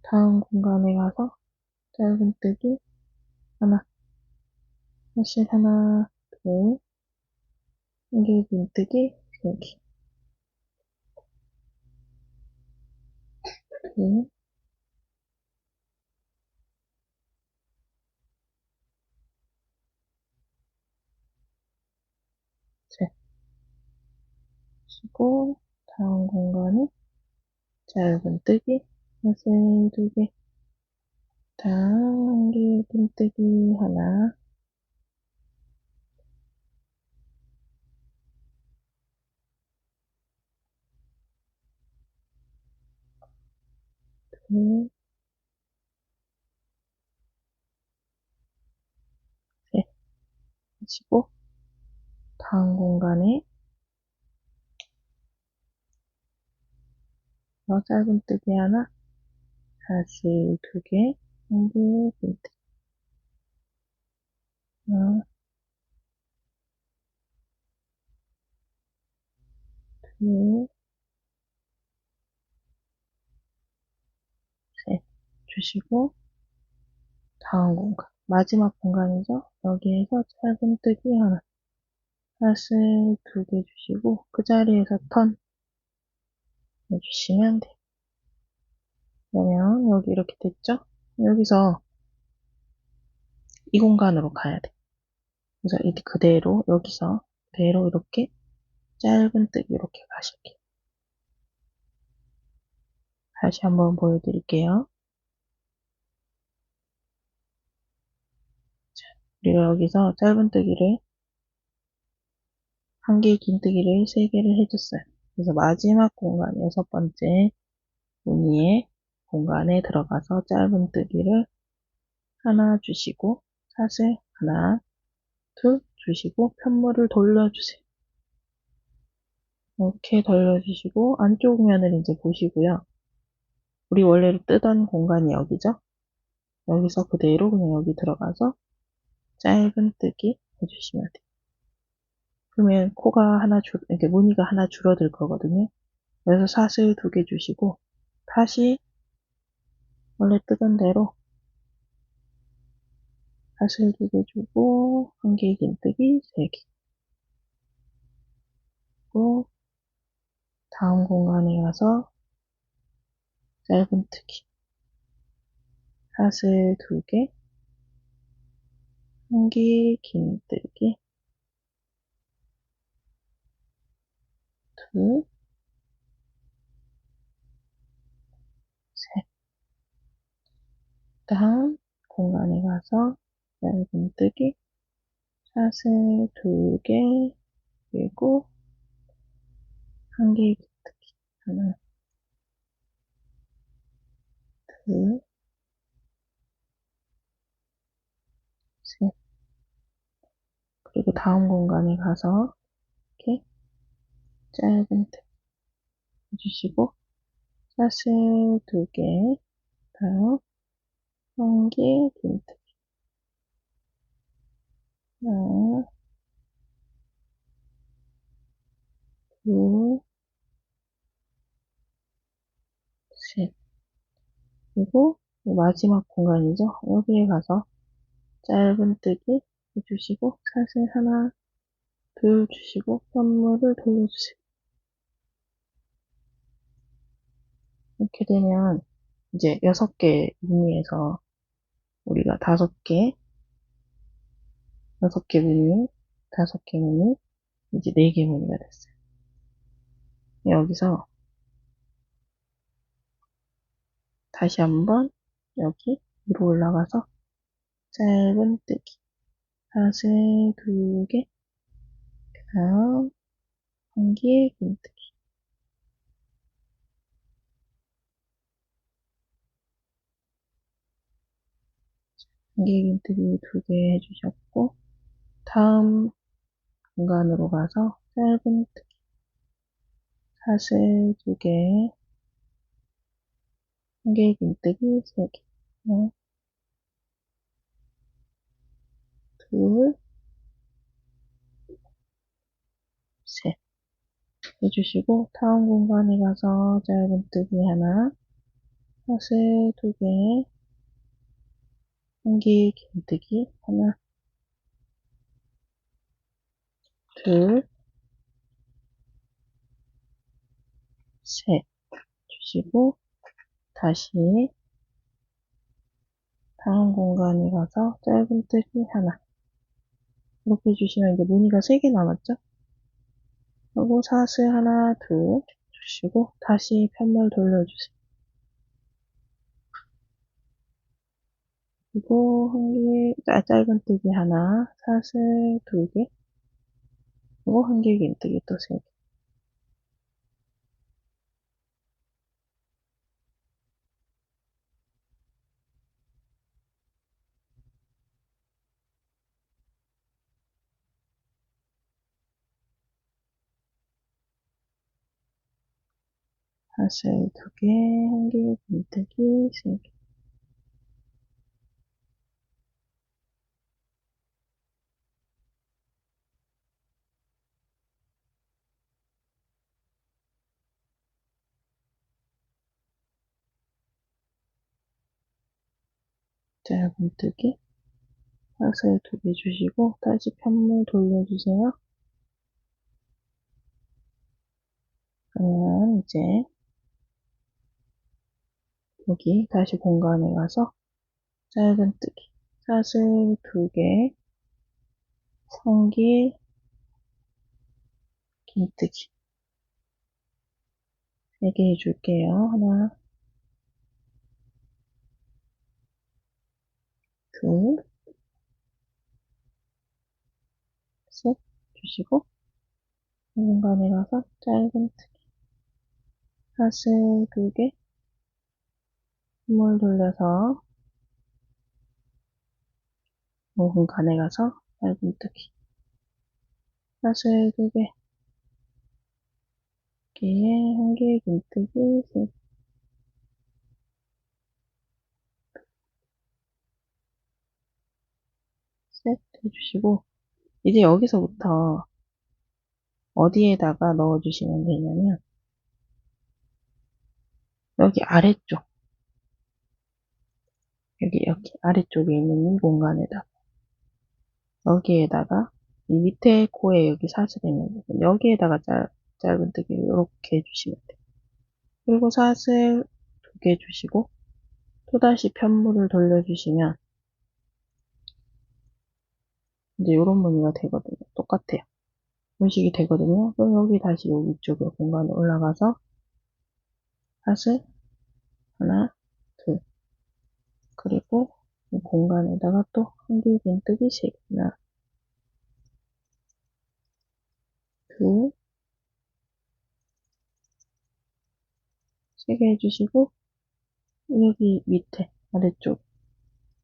다음 공간에 가서 짧은뜨기 하나, 사실 하나, 둘, 긴뜨기 세 개, 둘, 셋 하시고, 다음 공간에 짧은뜨기 사슬 두 개, 다음 긴뜨기 하나, 둘, 셋 하시고, 다음 공간에 짧은뜨기 하나, 사슬 두 개, 긴뜨기 하나, 둘, 셋 주시고, 다음 공간, 마지막 공간이죠. 여기에서 짧은뜨기 하나, 사슬 두 개 주시고, 그 자리에서 턴 해주시면 돼요. 그러면 여기 이렇게 됐죠? 여기서 이 공간으로 가야 돼. 그래서 이렇게 그대로 여기서 그대로 이렇게 짧은뜨기 이렇게 가실게요. 다시 한번 보여드릴게요. 우리가 여기서 짧은뜨기를 한 개, 긴뜨기를 세 개를 해줬어요. 그래서 마지막 공간, 여섯 번째 무늬의 공간에 들어가서 짧은뜨기를 하나 주시고, 사슬 하나, 둘 주시고, 편물을 돌려주세요. 이렇게 돌려주시고, 안쪽 면을 이제 보시고요. 우리 원래로 뜨던 공간이 여기죠? 여기서 그대로 그냥 여기 들어가서 짧은뜨기 해주시면 돼요. 그러면 코가 하나 이렇게 무늬가 하나 줄어들 거거든요. 그래서 사슬 두 개 주시고, 다시 원래 뜨던 대로 사슬 두 개 주고, 한 개 긴뜨기 세 개. 그리고 다음 공간에 가서 짧은뜨기 사슬 두 개, 한 개 긴뜨기 둘, 셋. 다음 공간에 가서 짧은뜨기 사슬 두 개, 그리고 한 개 긴뜨기 하나, 둘, 셋. 그리고 다음 공간에 가서 이렇게 짧은뜨기 해주시고, 사슬 두 개, 다음 한 개 긴뜨기 하나, 둘, 셋. 그리고 마지막 공간이죠. 여기에 가서 짧은뜨기 해주시고 사슬 하나, 둘 주시고 편물을 돌려주세요. 이렇게 되면 이제 6개 무늬에서 우리가 5개, 6개 무늬, 5개 무늬, 이제 4개 무늬가 됐어요. 여기서 다시 한번 여기 위로 올라가서 짧은뜨기 사슬 2개, 그 다음 한길 긴뜨기, 한길 긴뜨기 2개 해주셨고, 다음 공간으로 가서 짧은뜨기 사슬 2개, 한길 긴뜨기 3개, 하나, 둘, 셋 해주시고, 다음 공간에 가서 짧은뜨기 하나, 사슬 2개, 한길 긴뜨기 하나, 둘, 셋 주시고, 다시 다음 공간에 가서 짧은뜨기 하나, 이렇게 해주시면 이제 무늬가 3개 남았죠? 그리고 사슬 하나, 둘 주시고 다시 편물 돌려주세요. 그리고 짧은뜨기 하나, 사슬 2개, 그리고 한길 긴뜨기 또 3개. 사슬 2개, 한길 긴뜨기 3개. 짧은뜨기 사슬 2개 주시고 다시 편물 돌려주세요. 그러면 이제 여기 다시 공간에 가서 짧은뜨기 사슬 2개, 성길 긴뜨기 3개 해줄게요. 하나, 둘, 셋 주시고 공간에 가서 짧은뜨기 사슬 2개, 힘을 돌려서 공간에 가서 짧은뜨기 사슬 2개, 여기에 한길 긴뜨기 셋 해주시고, 이제 여기서부터 어디에다가 넣어주시면 되냐면 여기 아래쪽, 여기 아래쪽에 있는 이 공간에다, 여기에다가 이 밑에 코에 여기 사슬 있는 부분, 여기에다가 짧은뜨기를 이렇게 해주시면 돼요. 그리고 사슬 2개 주시고 또다시 편물을 돌려주시면 이제 이런 무늬가 되거든요. 똑같아요. 이런 식이 되거든요. 그럼 여기 다시 여기 위쪽에 공간에 올라가서 사슬 하나, 둘, 그리고 이 공간에다가 또 한길 긴뜨기 3개, 하나, 둘, 3개 해주시고 여기 밑에 아래쪽,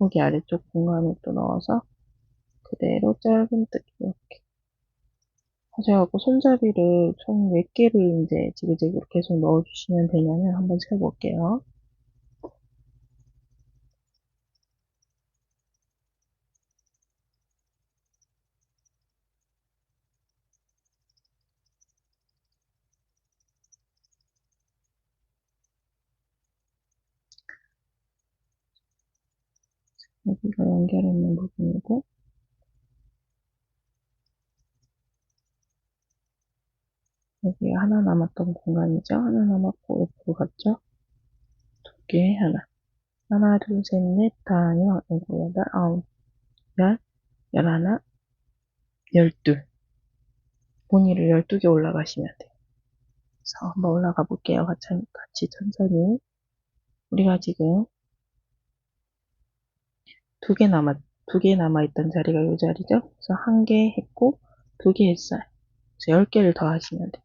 여기 아래쪽 공간에 또 넣어서 그대로 짧은뜨기 이렇게 하셔갖고 손잡이를 총 몇 개를 이제 지그재그로 계속 넣어주시면 되냐면 한번 세볼게요. 여기가 연결있는 부분이고, 여기 하나 남았던 공간이죠. 하나 남았고, 옆으로 갔죠. 두 개, 하나. 하나, 둘, 셋, 넷, 다, 여, 일곱, 여덟, 아홉, 열, 열하나, 열둘. 본위를 12개 올라가시면 돼요. 그래서 한번 올라가 볼게요. 같이 천천히. 우리가 지금 두 개 남아있던 자리가 이 자리죠. 그래서 한 개 했고, 두 개 했어요. 그래서 10개를 더 하시면 돼요.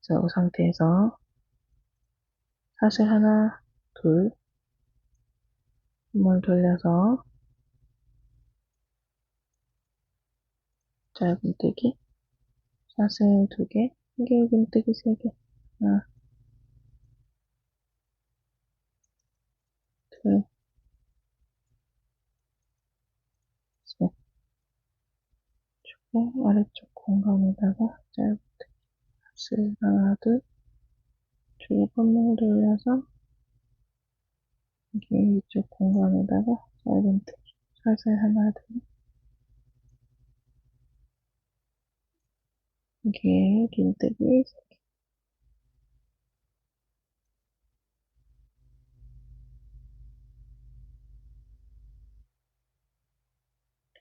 그래서 이 상태에서 사슬 하나, 둘, 한번 돌려서 짧은뜨기, 사슬 두 개, 한 개, 긴뜨기 세 개, 하나, 둘, 셋, 주고 아래쪽 공간에다가 짧은뜨기, 사슬 하나, 둘, 주고 한번 돌려서 여기 위쪽 공간에다가 짧은뜨기, 사슬 하나, 둘, 여기에 긴뜨기,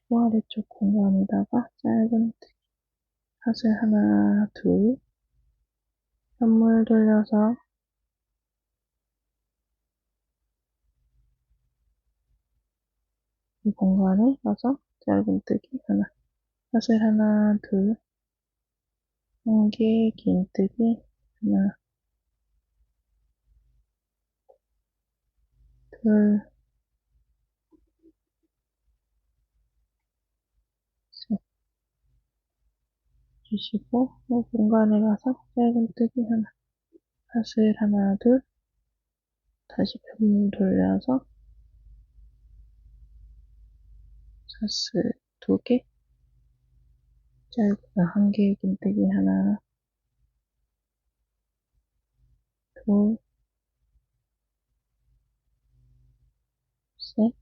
또 아래쪽 공간에다가 짧은뜨기, 사슬 하나, 둘, 선물 돌려서 이 공간에 가서 짧은뜨기 하나, 사슬 하나, 둘, 한 개, 긴뜨기 하나, 둘, 셋 주시고 이 공간에 가서 짧은뜨기 하나, 사슬 하나, 둘, 다시 벽을 돌려서 사슬 두 개, 짧은 한 개, 긴뜨기 하나, 둘, 셋,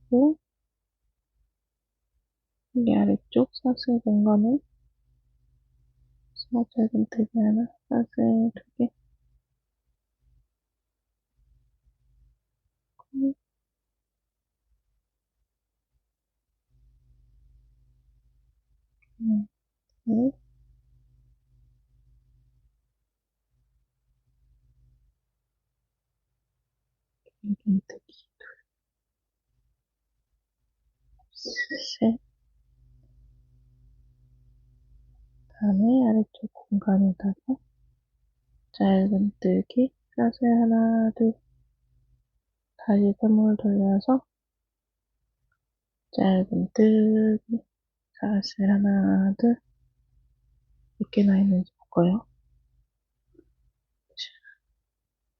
넷, 여기 아래쪽 사슬 공간에 짧은뜨기 하나, 사슬 두 개, 넷, 긴뜨기 셋, 다음에 아래쪽 공간에다가 짧은뜨기, 사슬 하나, 둘, 다시 선물 돌려서 짧은뜨기, 사슬 하나, 둘, 몇 개나 있는지 볼까요?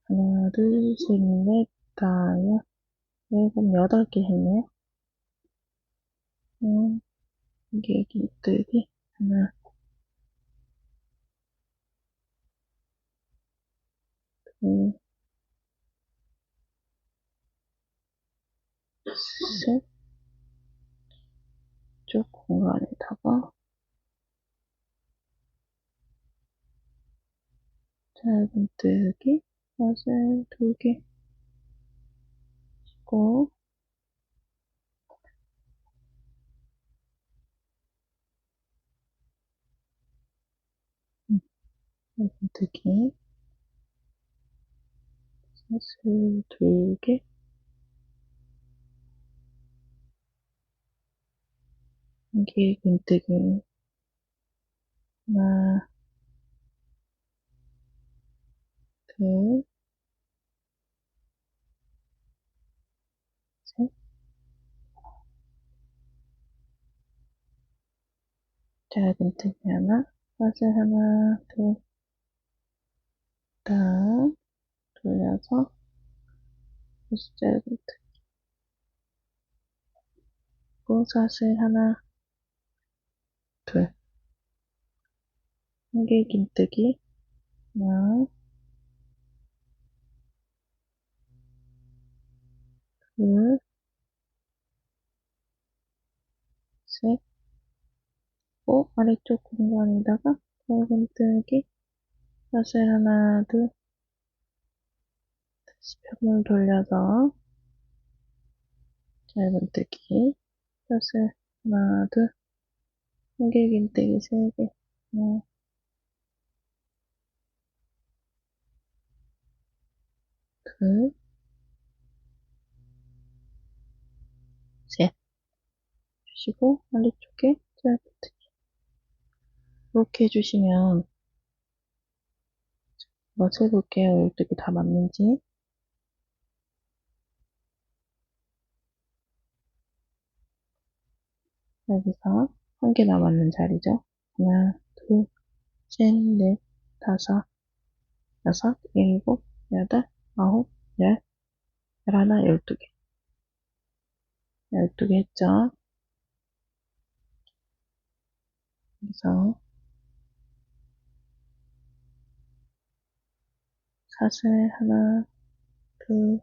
하나, 둘, 셋, 넷, 다섯, 일곱, 8개 했네요. 이게 긴뜨기, 하나, 둘, 셋, 쪽 공간에다가 짧은뜨기, 사슬 두 개, 고, 짧은뜨기, 사슬 두 개, 이게 긴뜨기, 하나, 둘, 셋, 짧은뜨기 하나, 사슬 하나, 둘, 다음, 돌려서, 다시 짧은뜨기, 사슬 하나, 둘, 한 개 긴뜨기, 하나, 둘, 셋, 고 아래쪽 공간에다가 짧은뜨기 샷을 하나, 둘, 다시 편을 돌려서 짧은뜨기 샷을 하나, 둘, 한길긴뜨기 세 개, 하나, 둘, 셋. 주시고 아래쪽에 짧은뜨기 이렇게 해주시면 한번 세볼게요. 열두개 다 맞는지. 여기서 한 개 남았는 자리죠. 하나, 둘, 셋, 넷, 다섯, 여섯, 일곱, 여덟, 아홉, 열, 열하나, 12개. 12개 했죠. 그래서 사슬 하나, 둘,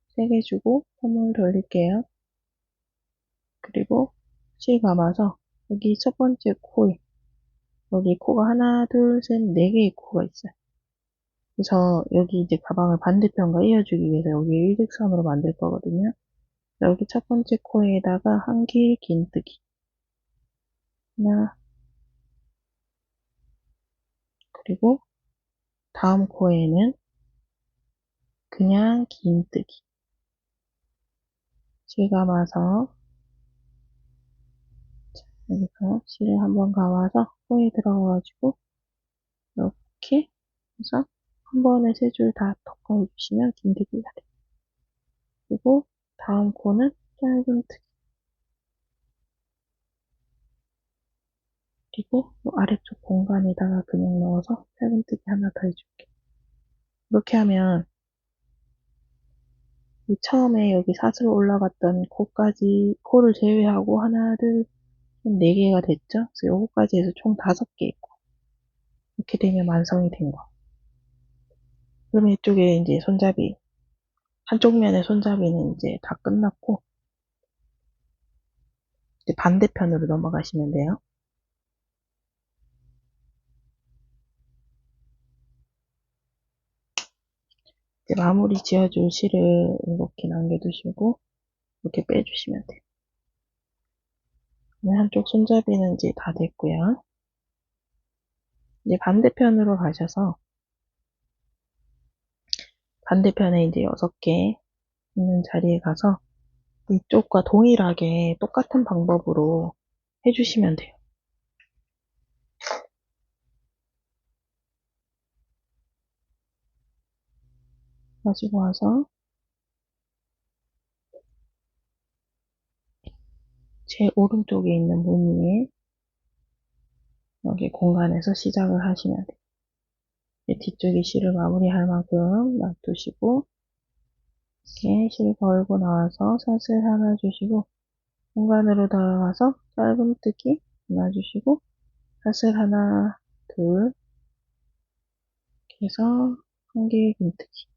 세 개 주고 선물 돌릴게요. 그리고 실 감아서 여기 첫 번째 코에 여기 코가 하나, 둘, 셋, 네 개의 코가 있어요. 그래서 여기 이제 가방을 반대편과 이어주기 위해서 여기 일직선으로 만들 거거든요. 여기 첫 번째 코에다가 한 길 긴뜨기 하나, 그리고 다음 코에는 그냥 긴뜨기 실 감아서 여기서 실을 한번 감아서 코에 들어가가지고 이렇게 해서 한 번에 세 줄 다 덮어주시면 긴뜨기가 돼요. 그리고 다음 코는 짧은뜨기 그리고 이 아래쪽 공간에다가 그냥 넣어서 짧은뜨기 하나 더 해줄게요. 이렇게 하면 이 처음에 여기 사슬 올라갔던 코까지 코를 제외하고 하나, 둘, 셋, 네 개가 됐죠? 그래서 요거까지 해서 총 5개 있고 이렇게 되면 완성이 된 거. 그러면 이쪽에 이제 손잡이 한쪽 면의 손잡이는 이제 다 끝났고 이제 반대편으로 넘어가시면 돼요. 이제 마무리 지어줄 실을 이렇게 남겨두시고 이렇게 빼주시면 돼요. 한쪽 손잡이는 이제 다 됐고요. 이제 반대편으로 가셔서 반대편에 이제 6개 있는 자리에 가서 이쪽과 동일하게 똑같은 방법으로 해주시면 돼요. 가지고 와서 제 오른쪽에 있는 무늬에 여기 공간에서 시작을 하시면 돼요. 뒤쪽에 실을 마무리할 만큼 놔두시고 이렇게 실 걸고 나와서 사슬 하나 주시고 공간으로 들어가서 짧은뜨기 하나 주시고 사슬 하나 둘 이렇게 해서 한 개의 긴뜨기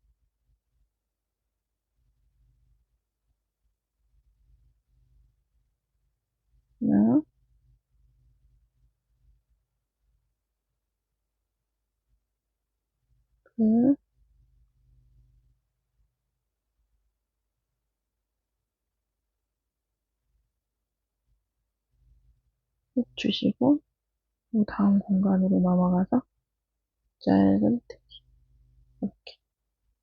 하나 둘 쭉 주시고 다음 공간으로 넘어가서 짧은뜨기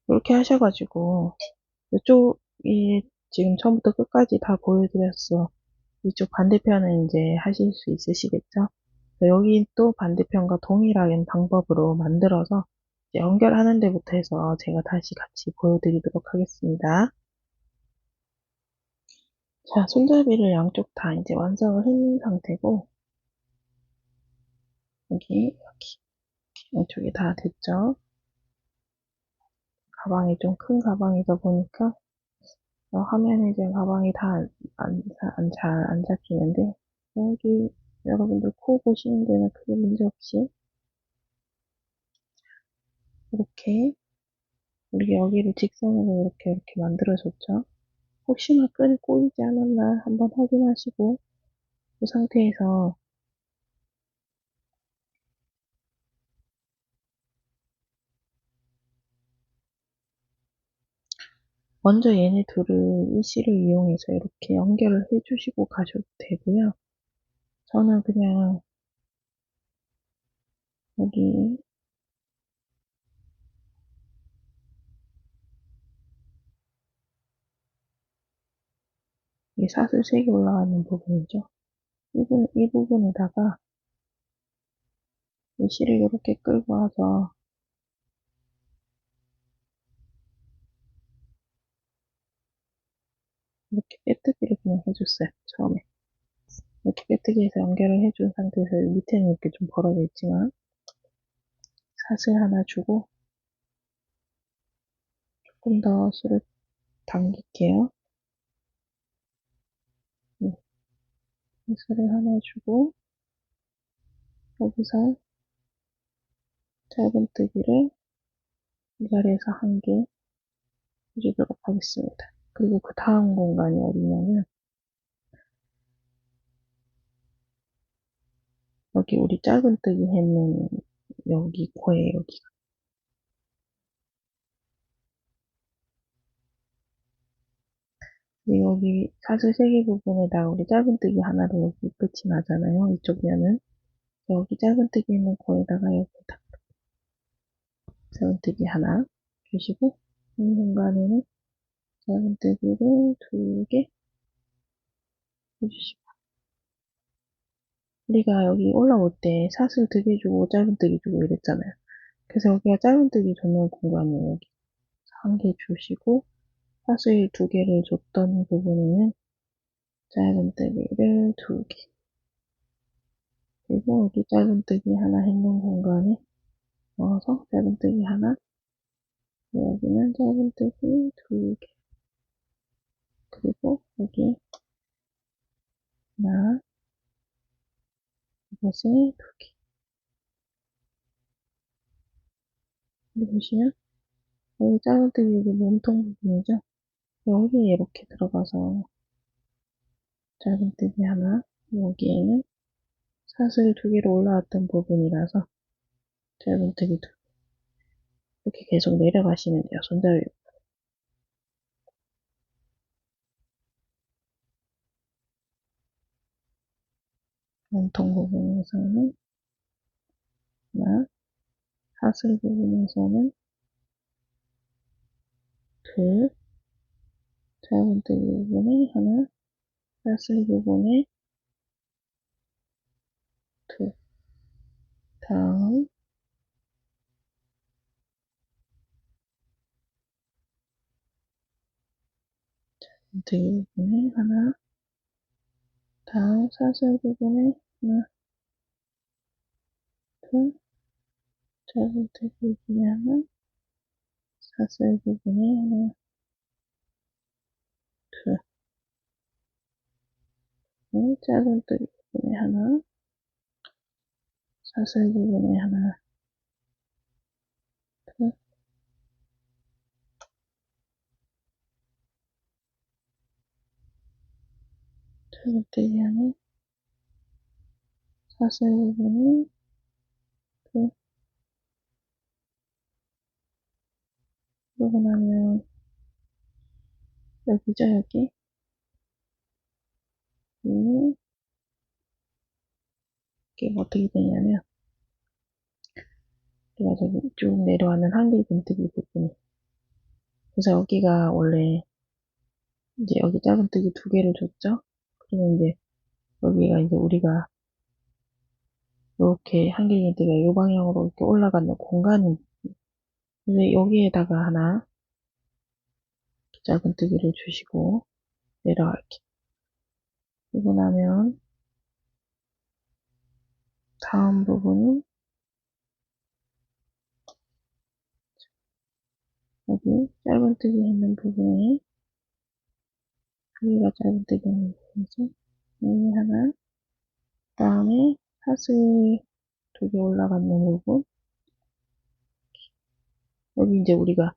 이렇게 하셔가지고 이쪽이 지금 처음부터 끝까지 다 보여드렸어. 이쪽 반대편은 이제 하실 수 있으시겠죠? 여기 또 반대편과 동일한 방법으로 만들어서 연결하는 데부터 해서 제가 다시 같이 보여드리도록 하겠습니다. 자, 손잡이를 양쪽 다 이제 완성을 했는 상태고, 여기, 양쪽이 다 됐죠? 가방이 좀 큰 가방이다 보니까, 화면에 이제 가방이 다 잘 안 잡히는데, 여기, 여러분들 코 보시는 데는 크게 문제 없이, 이렇게, 우리 여기를 직선으로 이렇게 만들어줬죠? 혹시나 끈이 꼬이지 않았나 한번 확인하시고 그 상태에서 먼저 얘네 둘을 이 실을 이용해서 이렇게 연결을 해주시고 가셔도 되고요. 저는 그냥 여기 이 사슬색이 올라가는 부분이죠. 이 부분에다가 이 실을 이렇게 끌고 와서 이렇게 빼뜨기를 그냥 해줬어요. 처음에. 이렇게 빼뜨기해서 연결을 해준 상태에서 밑에는 이렇게 좀 벌어져 있지만 사슬 하나 주고 조금 더 실을 당길게요. 네, 사슬을 하나 주고 여기서 짧은뜨기를 위아래에서 한 개 해주도록 하겠습니다. 그리고 그 다음 공간이 어디냐면 여기 우리 짧은뜨기 했는 여기 코에 여기 여기 사슬 3개 부분에다가 우리 짧은뜨기 하나를 여기 끝이 나잖아요. 이쪽 면은 여기 짧은뜨기 있는 코에다가 여기다 짧은뜨기 하나 주시고 이 공간에는 짧은뜨기를 2개 해주시고 우리가 여기 올라올 때 사슬 2개 주고 짧은뜨기 주고 이랬잖아요. 그래서 여기가 짧은뜨기 줬는 공간이에요. 여기 1개 주시고 사슬 2개를 줬던 부분에는 짧은뜨기를 2개 그리고 여기 짧은뜨기 하나 했는 공간에 넣어서 짧은뜨기 하나 여기는 짧은뜨기 2개 그리고 여기 하나 이것을 2개 여기 보시면 여기 짧은뜨기 여기 몸통 부분이죠. 여기에 이렇게 들어가서 짧은뜨기 하나 여기에는 사슬 2개로 올라왔던 부분이라서 짧은뜨기 2개 이렇게 계속 내려가시면 돼요. 손잡이 몸통 부분에서는 하나 사슬 부분에서는 둘 짧은뜨기 부분에 하나 사슬 부분에 둘 다음 짧은뜨기 부분에 하나 다음 사슬 부분에 하나 둘 짧은뜨기 부분에 하나 사슬 부분에 하나 둘 짧은뜨기 부분에 하나 사슬 부분에 하나 둘 짧은뜨기 하나 사슬 부분에 둘 그러고 나면 여기죠 여기 이게 어떻게 되냐면 우리가 저기 쭉 내려가는 한길 빈뜨기 부분이 그래서 여기가 원래 이제 여기 짧은뜨기 2개를 줬죠. 그러면 이제 여기가 이제 우리가 이렇게 한길 빈뜨기가 이 방향으로 이렇게 올라가는 공간이 이제 여기에다가 하나 짧은뜨기를 주시고 내려갈게. 그리고 나면 다음 부분은 여기 짧은뜨기 있는 부분에 여기가 짧은뜨기 있는 부분이죠. 여기 하나 그다음에 사슬 2개 올라가는 부분 여기 이제 우리가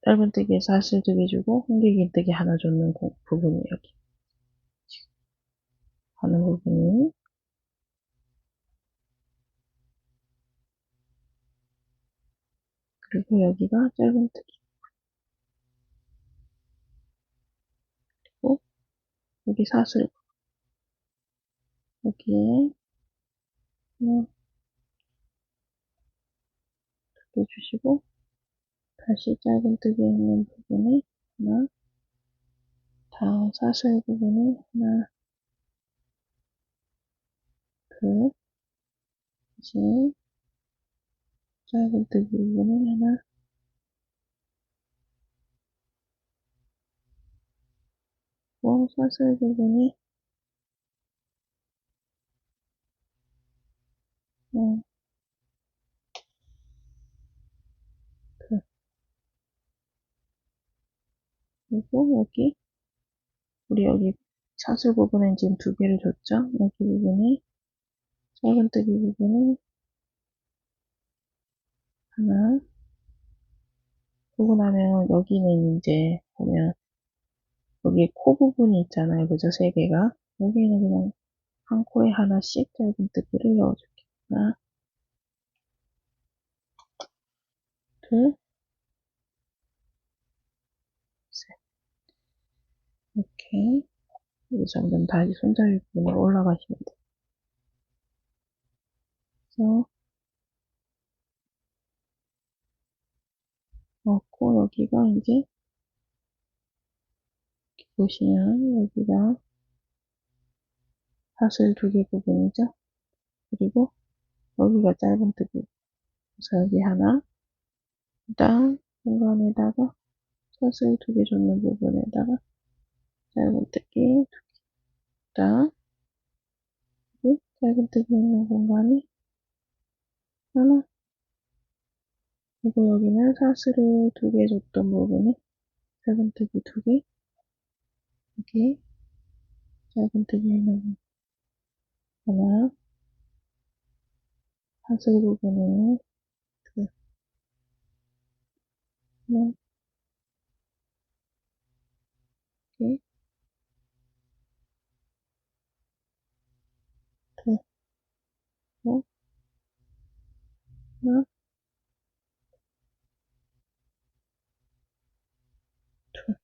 짧은뜨기에 사슬 2개 주고 홍길긴뜨기 하나 줬는 부분이 여기 하는 부분이, 그리고 여기가 짧은뜨기, 그리고 여기 사슬, 여기에 하나 2개 주시고 다시 짧은뜨기에 있는 부분에 하나, 다음 사슬 부분에 하나, 둘, 다시 짧은뜨기 부분에 하나, 사슬 부분에 둘, 그리고 여기 우리 여기 사슬 부분엔 지금 2개를 줬죠. 여기 부분에 짧은뜨기 부분에 하나, 그러고 나면 여기는 이제 보면 여기 코 부분이 있잖아요. 그죠? 3개가. 여기는 그냥 한 코에 하나씩 짧은뜨기를 넣어줄게요. 하나, 둘, 셋. 이렇게 이 정도는 다시 손잡이 부분으로 올라가시면 돼요. 그래서 넣고 여기가 이제 보시면 여기가 사슬 2개 부분이죠. 그리고 여기가 짧은뜨기. 그래서 여기 하나, 그다음 공간에다가 사슬 2개 줬는 부분에다가 짧은뜨기, 그다음 짧은뜨기 있는 공간에 하나, 그리고 여기는 사슬을 2개 줬던 부분에 짧은뜨기 2개, 여기 짧은뜨기 있는 하나, 사슬 부분에 둘, 하나, 개, 둘, 셋, 하나, 둘,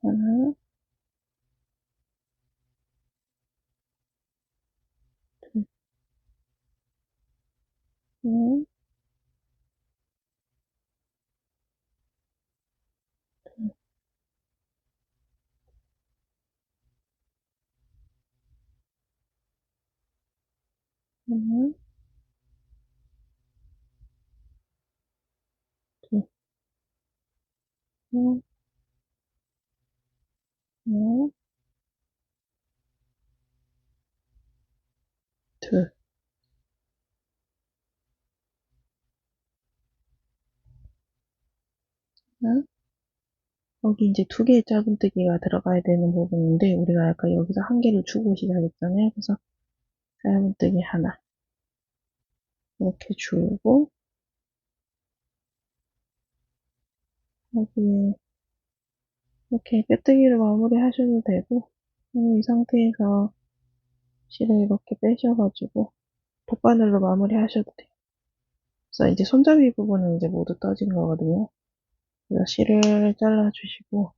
하나, 둘, 넷, 하나, 둘, 넷, 넷, 둘, 하나. 여기 이제 2개의 짧은뜨기가 들어가야 되는 부분인데 우리가 아까 여기서 한 개를 주고 시작했잖아요. 그래서 짧은뜨기 하나 이렇게 주고 여기에 이렇게 빼뜨기를 마무리 하셔도 되고 이 상태에서 실을 이렇게 빼셔가지고 돗바늘로 마무리 하셔도 돼요. 그래서 이제 손잡이 부분은 이제 모두 떠진 거거든요. 그래서 실을 잘라주시고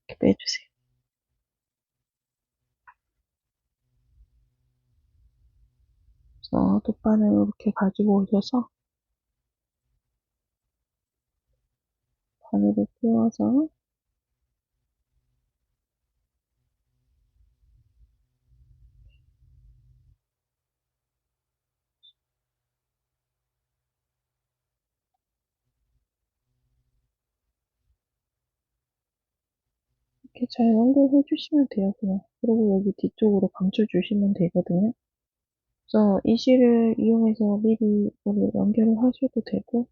이렇게 빼주세요. 그래서 돗바늘 이렇게 가지고 오셔서 바늘을 끼워서 이렇게 잘 연결해 주시면 돼요, 그냥. 그리고 여기 뒤쪽으로 감춰주시면 되거든요. 그래서 이 실을 이용해서 미리 이거를 연결을 하셔도 되고,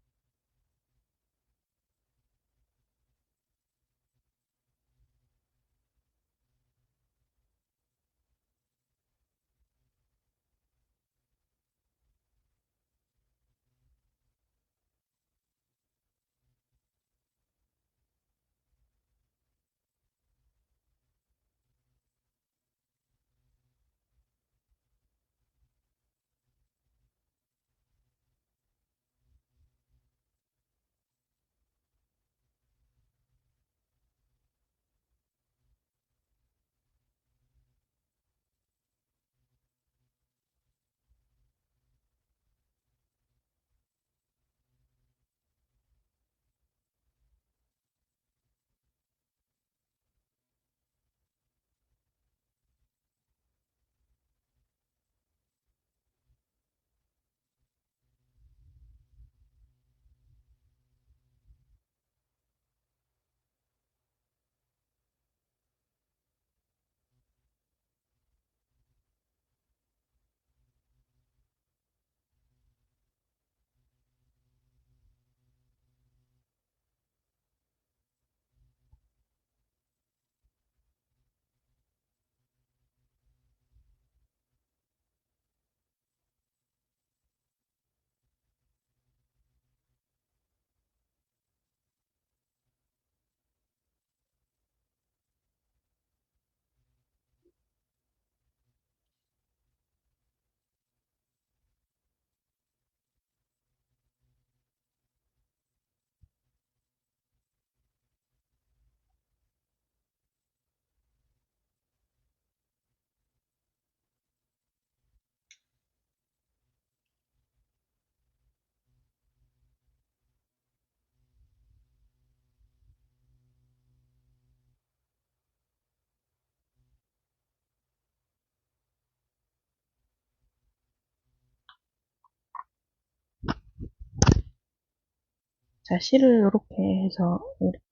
자, 실을 이렇게 해서,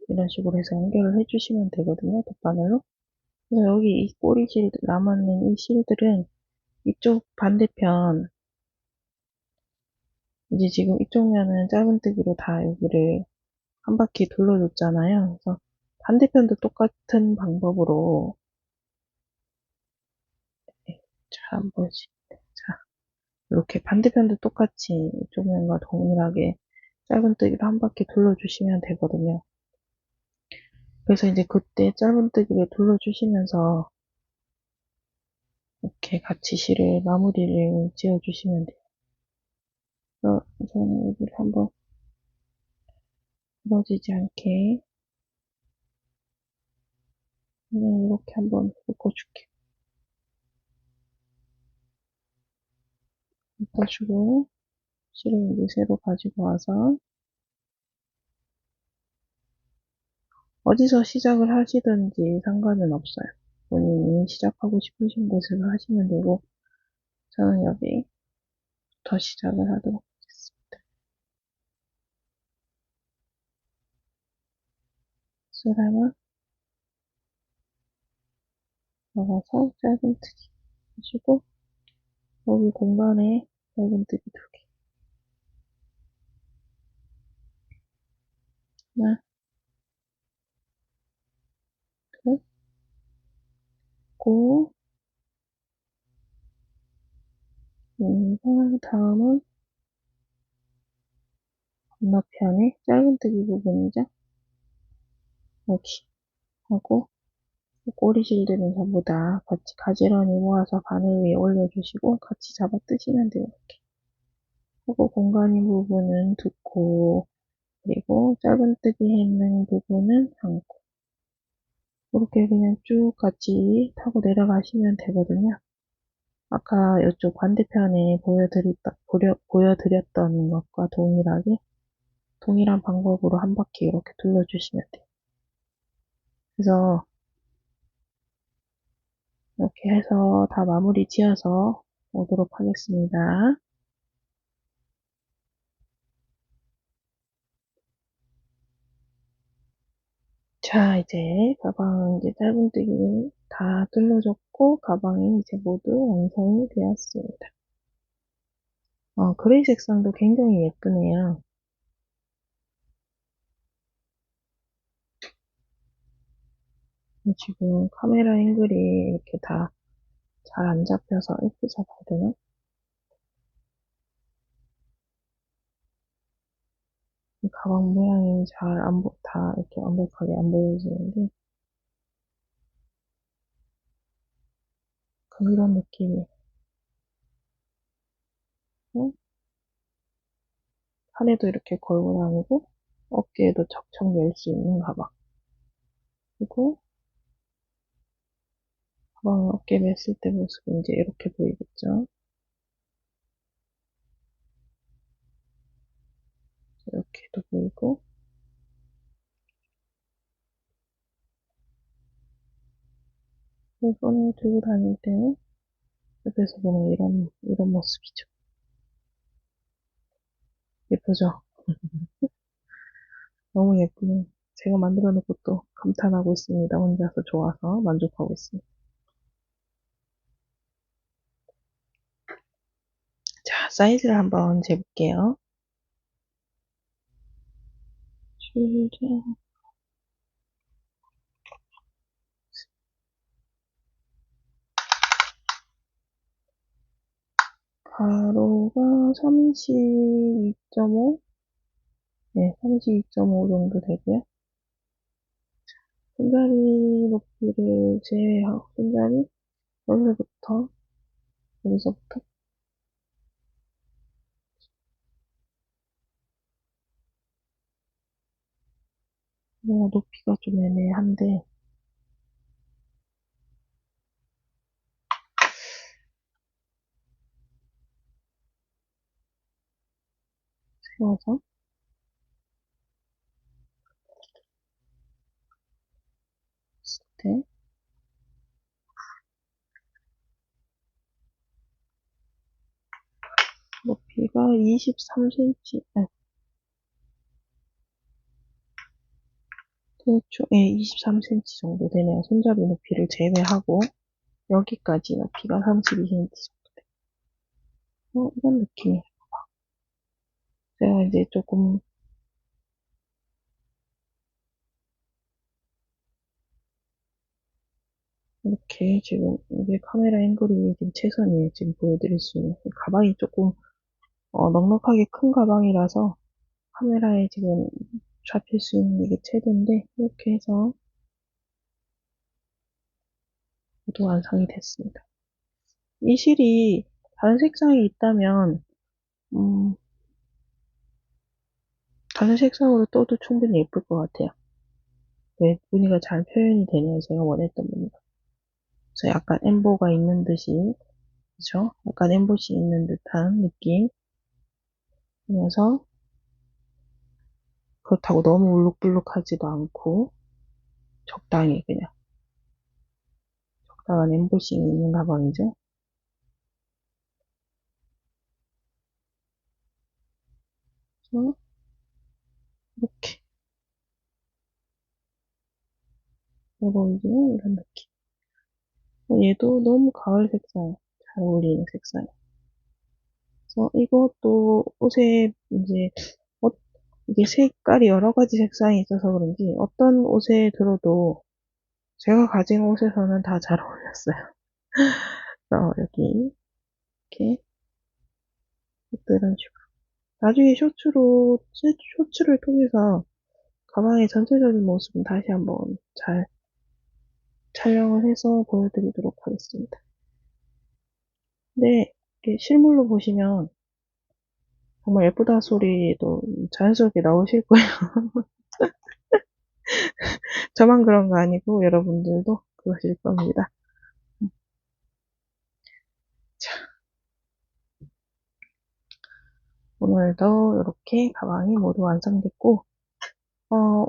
이런 식으로 해서 연결을 해주시면 되거든요, 덧바늘로. 그래서 여기 이 꼬리실, 남아있는 이 실들은 이쪽 반대편, 이제 지금 이쪽 면은 짧은뜨기로 다 여기를 한 바퀴 둘러줬잖아요. 그래서 반대편도 똑같은 방법으로, 네, 잘 안 보이지? 자, 이렇게 반대편도 똑같이 이쪽 면과 동일하게 짧은뜨기로 한 바퀴 둘러주시면 되거든요. 그래서 이제 그때 짧은뜨기를 둘러주시면서 이렇게 같이 실을 마무리를 지어주시면 돼요. 그래서 저는 여기를 한번 부러지지 않게 이렇게 한번 묶어줄게요. 묶어주고 실을 이제 새로 가지고 와서 어디서 시작을 하시든지 상관은 없어요. 본인이 시작하고 싶으신 곳에서 하시면 되고 저는 여기부터 시작을 하도록 하겠습니다. 술 하나 넣어서 짧은뜨기 해주고 여기 공간에 짧은뜨기 두 개. 하나, 둘, 고, 다음은 건너편에 짧은뜨기 부분이죠. 여기 하고 꼬리실들은 전부 다 같이 가지런히 모아서 바늘 위에 올려주시고 같이 잡아 뜨시면 돼요. 이렇게 하고 공간인 부분은 두 코, 그리고 짧은뜨기 있는 부분은 한 코. 이렇게 그냥 쭉 같이 타고 내려가시면 되거든요. 아까 이쪽 반대편에 보여드렸던 것과 동일한 방법으로 한 바퀴 이렇게 둘러주시면 돼요. 그래서 이렇게 해서 다 마무리 지어서 오도록 하겠습니다. 자, 이제 가방 이제 짧은뜨기 다 뚫어졌고 가방이 이제 모두 완성이 되었습니다. 그레이 색상도 굉장히 예쁘네요. 지금 카메라 앵글이 이렇게 다 잘 안 잡혀서 예쁘게 잡아야 되나? 이 가방 모양이 다 이렇게 완벽하게 안 보여지는데, 그런 느낌이에요. 팔에도 이렇게 걸고 다니고, 어깨에도 척척 멜 수 있는 가방. 그리고, 가방을 어깨에 맸을 때 모습은 이제 이렇게 보이겠죠? 이렇게도 보이고, 손에 들고 다닐 때는 옆에서 보면 이런 모습이죠. 예쁘죠? 너무 예쁘네. 제가 만들어 놓고 또 감탄하고 있습니다. 혼자서 좋아서 만족하고 있습니다. 자, 사이즈를 한번 재볼게요. 줄자, 가로가 32.5? 네, 32.5 정도 되고요. 손잡이 높이를 제외하고, 손잡이, 여기서부터, 여기서부터, 높이가 좀 애매한데, 세워서, 네, 높이가 23cm, 대충 23cm 정도 되네요. 손잡이 높이를 제외하고 여기까지 높이가 32cm 정도 돼요. 이런 느낌이에요. 제가 이제 조금 이렇게 지금 이게 카메라 앵글이 지금 최선이에요. 지금 보여드릴 수 있는. 가방이 조금 넉넉하게 큰 가방이라서 카메라에 지금 잡힐 수 있는 이게 최대인데 이렇게 해서 모두 완성이 됐습니다. 이 실이 다른 색상이 있다면 음, 다른 색상으로 떠도 충분히 예쁠 것 같아요. 왜 무늬가 잘 표현이 되네요. 제가 원했던 무늬가. 그래서 약간 엠보가 있는 듯이, 그죠? 약간 엠보시 있는 듯한 느낌. 그래서 그렇다고 너무 울룩불룩하지도 않고 적당히 그냥 적당한 엠보싱이 있는 가방이죠. 그래서 이렇게 보이는 이런 느낌. 얘도 너무 가을 색상 잘 어울리는 색상. 그래서 이것도 옷에 이제 옷 이게 색깔이 여러 가지 색상이 있어서 그런지 어떤 옷에 들어도 제가 가진 옷에서는 다 잘 어울렸어요. 그래서 여기 이렇게 또 이런 식으로 나중에 쇼츠를 통해서 가방의 전체적인 모습은 다시 한번 잘 촬영을 해서 보여드리도록 하겠습니다. 근데 이렇게 실물로 보시면 정말 예쁘다 소리도 자연스럽게 나오실 거예요. 저만 그런 거 아니고 여러분들도 그러실 겁니다. 자, 오늘도 이렇게 가방이 모두 완성됐고,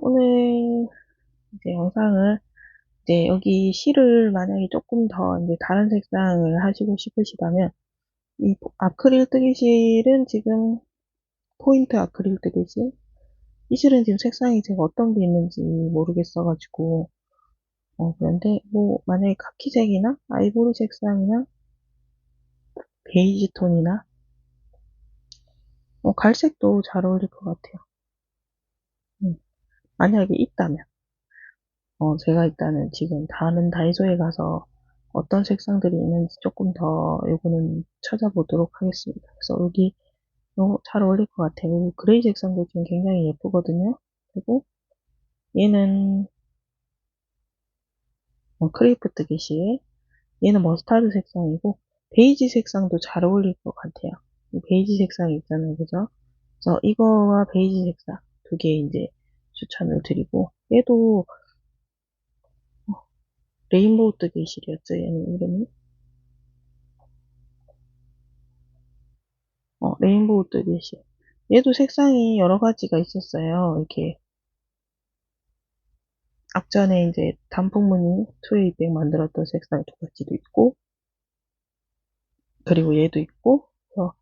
오늘 이제 영상을 이제 여기 실을 만약에 조금 더 이제 다른 색상을 하시고 싶으시다면 이 아크릴 뜨개실은 지금 포인트 아크릴 뜨개실 이 실은 지금 색상이 제가 어떤 게 있는지 모르겠어가지고 그런데 뭐 만약에 카키색이나 아이보리 색상이나 베이지 톤이나 갈색도 잘 어울릴 것 같아요. 만약에 있다면 제가 일단은 지금 다른 다이소에 가서 어떤 색상들이 있는지 조금 더 요거는 찾아보도록 하겠습니다. 그래서 여기 잘 어울릴 것 같아요. 그레이 색상도 지금 굉장히 예쁘거든요. 그리고 얘는 크레이프 뜨기시 얘는 머스타드 색상이고 베이지 색상도 잘 어울릴 것 같아요. 이 베이지 색상이 있잖아요. 그죠? 그래서 이거와 베이지 색상 두 개 이제 추천을 드리고 얘도 레인보우 뜨개실이었죠. 얘는 이름이 레인보우 뜨개실. 얘도 색상이 여러 가지가 있었어요. 이렇게 앞전에 이제 단풍무늬 투웨이백 만들었던 색상 두 가지도 있고 그리고 얘도 있고 그래서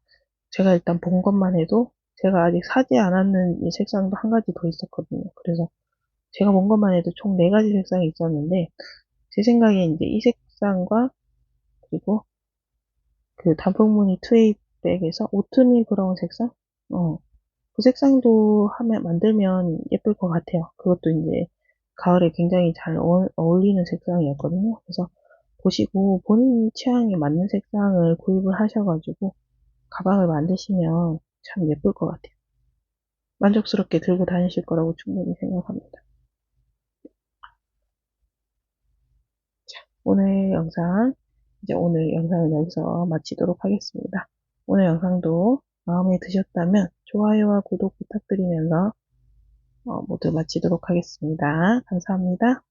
제가 일단 본 것만 해도 제가 아직 사지 않았는 이 색상도 한 가지 더 있었거든요. 그래서 제가 본 것만 해도 총 네 가지 색상이 있었는데 제 생각에 이제 이 색상과 그리고 그 단풍무늬 투웨이백에서 오트밀 브라운 색상 그 색상도 하면 만들면 예쁠 것 같아요. 그것도 이제 가을에 굉장히 잘 어울리는 색상이었거든요. 그래서 보시고 본인 취향에 맞는 색상을 구입을 하셔가지고 가방을 만드시면 참 예쁠 것 같아요. 만족스럽게 들고 다니실 거라고 충분히 생각합니다. 오늘 영상은 여기서 마치도록 하겠습니다. 오늘 영상도 마음에 드셨다면 좋아요와 구독 부탁드리면서 모두 마치도록 하겠습니다. 감사합니다.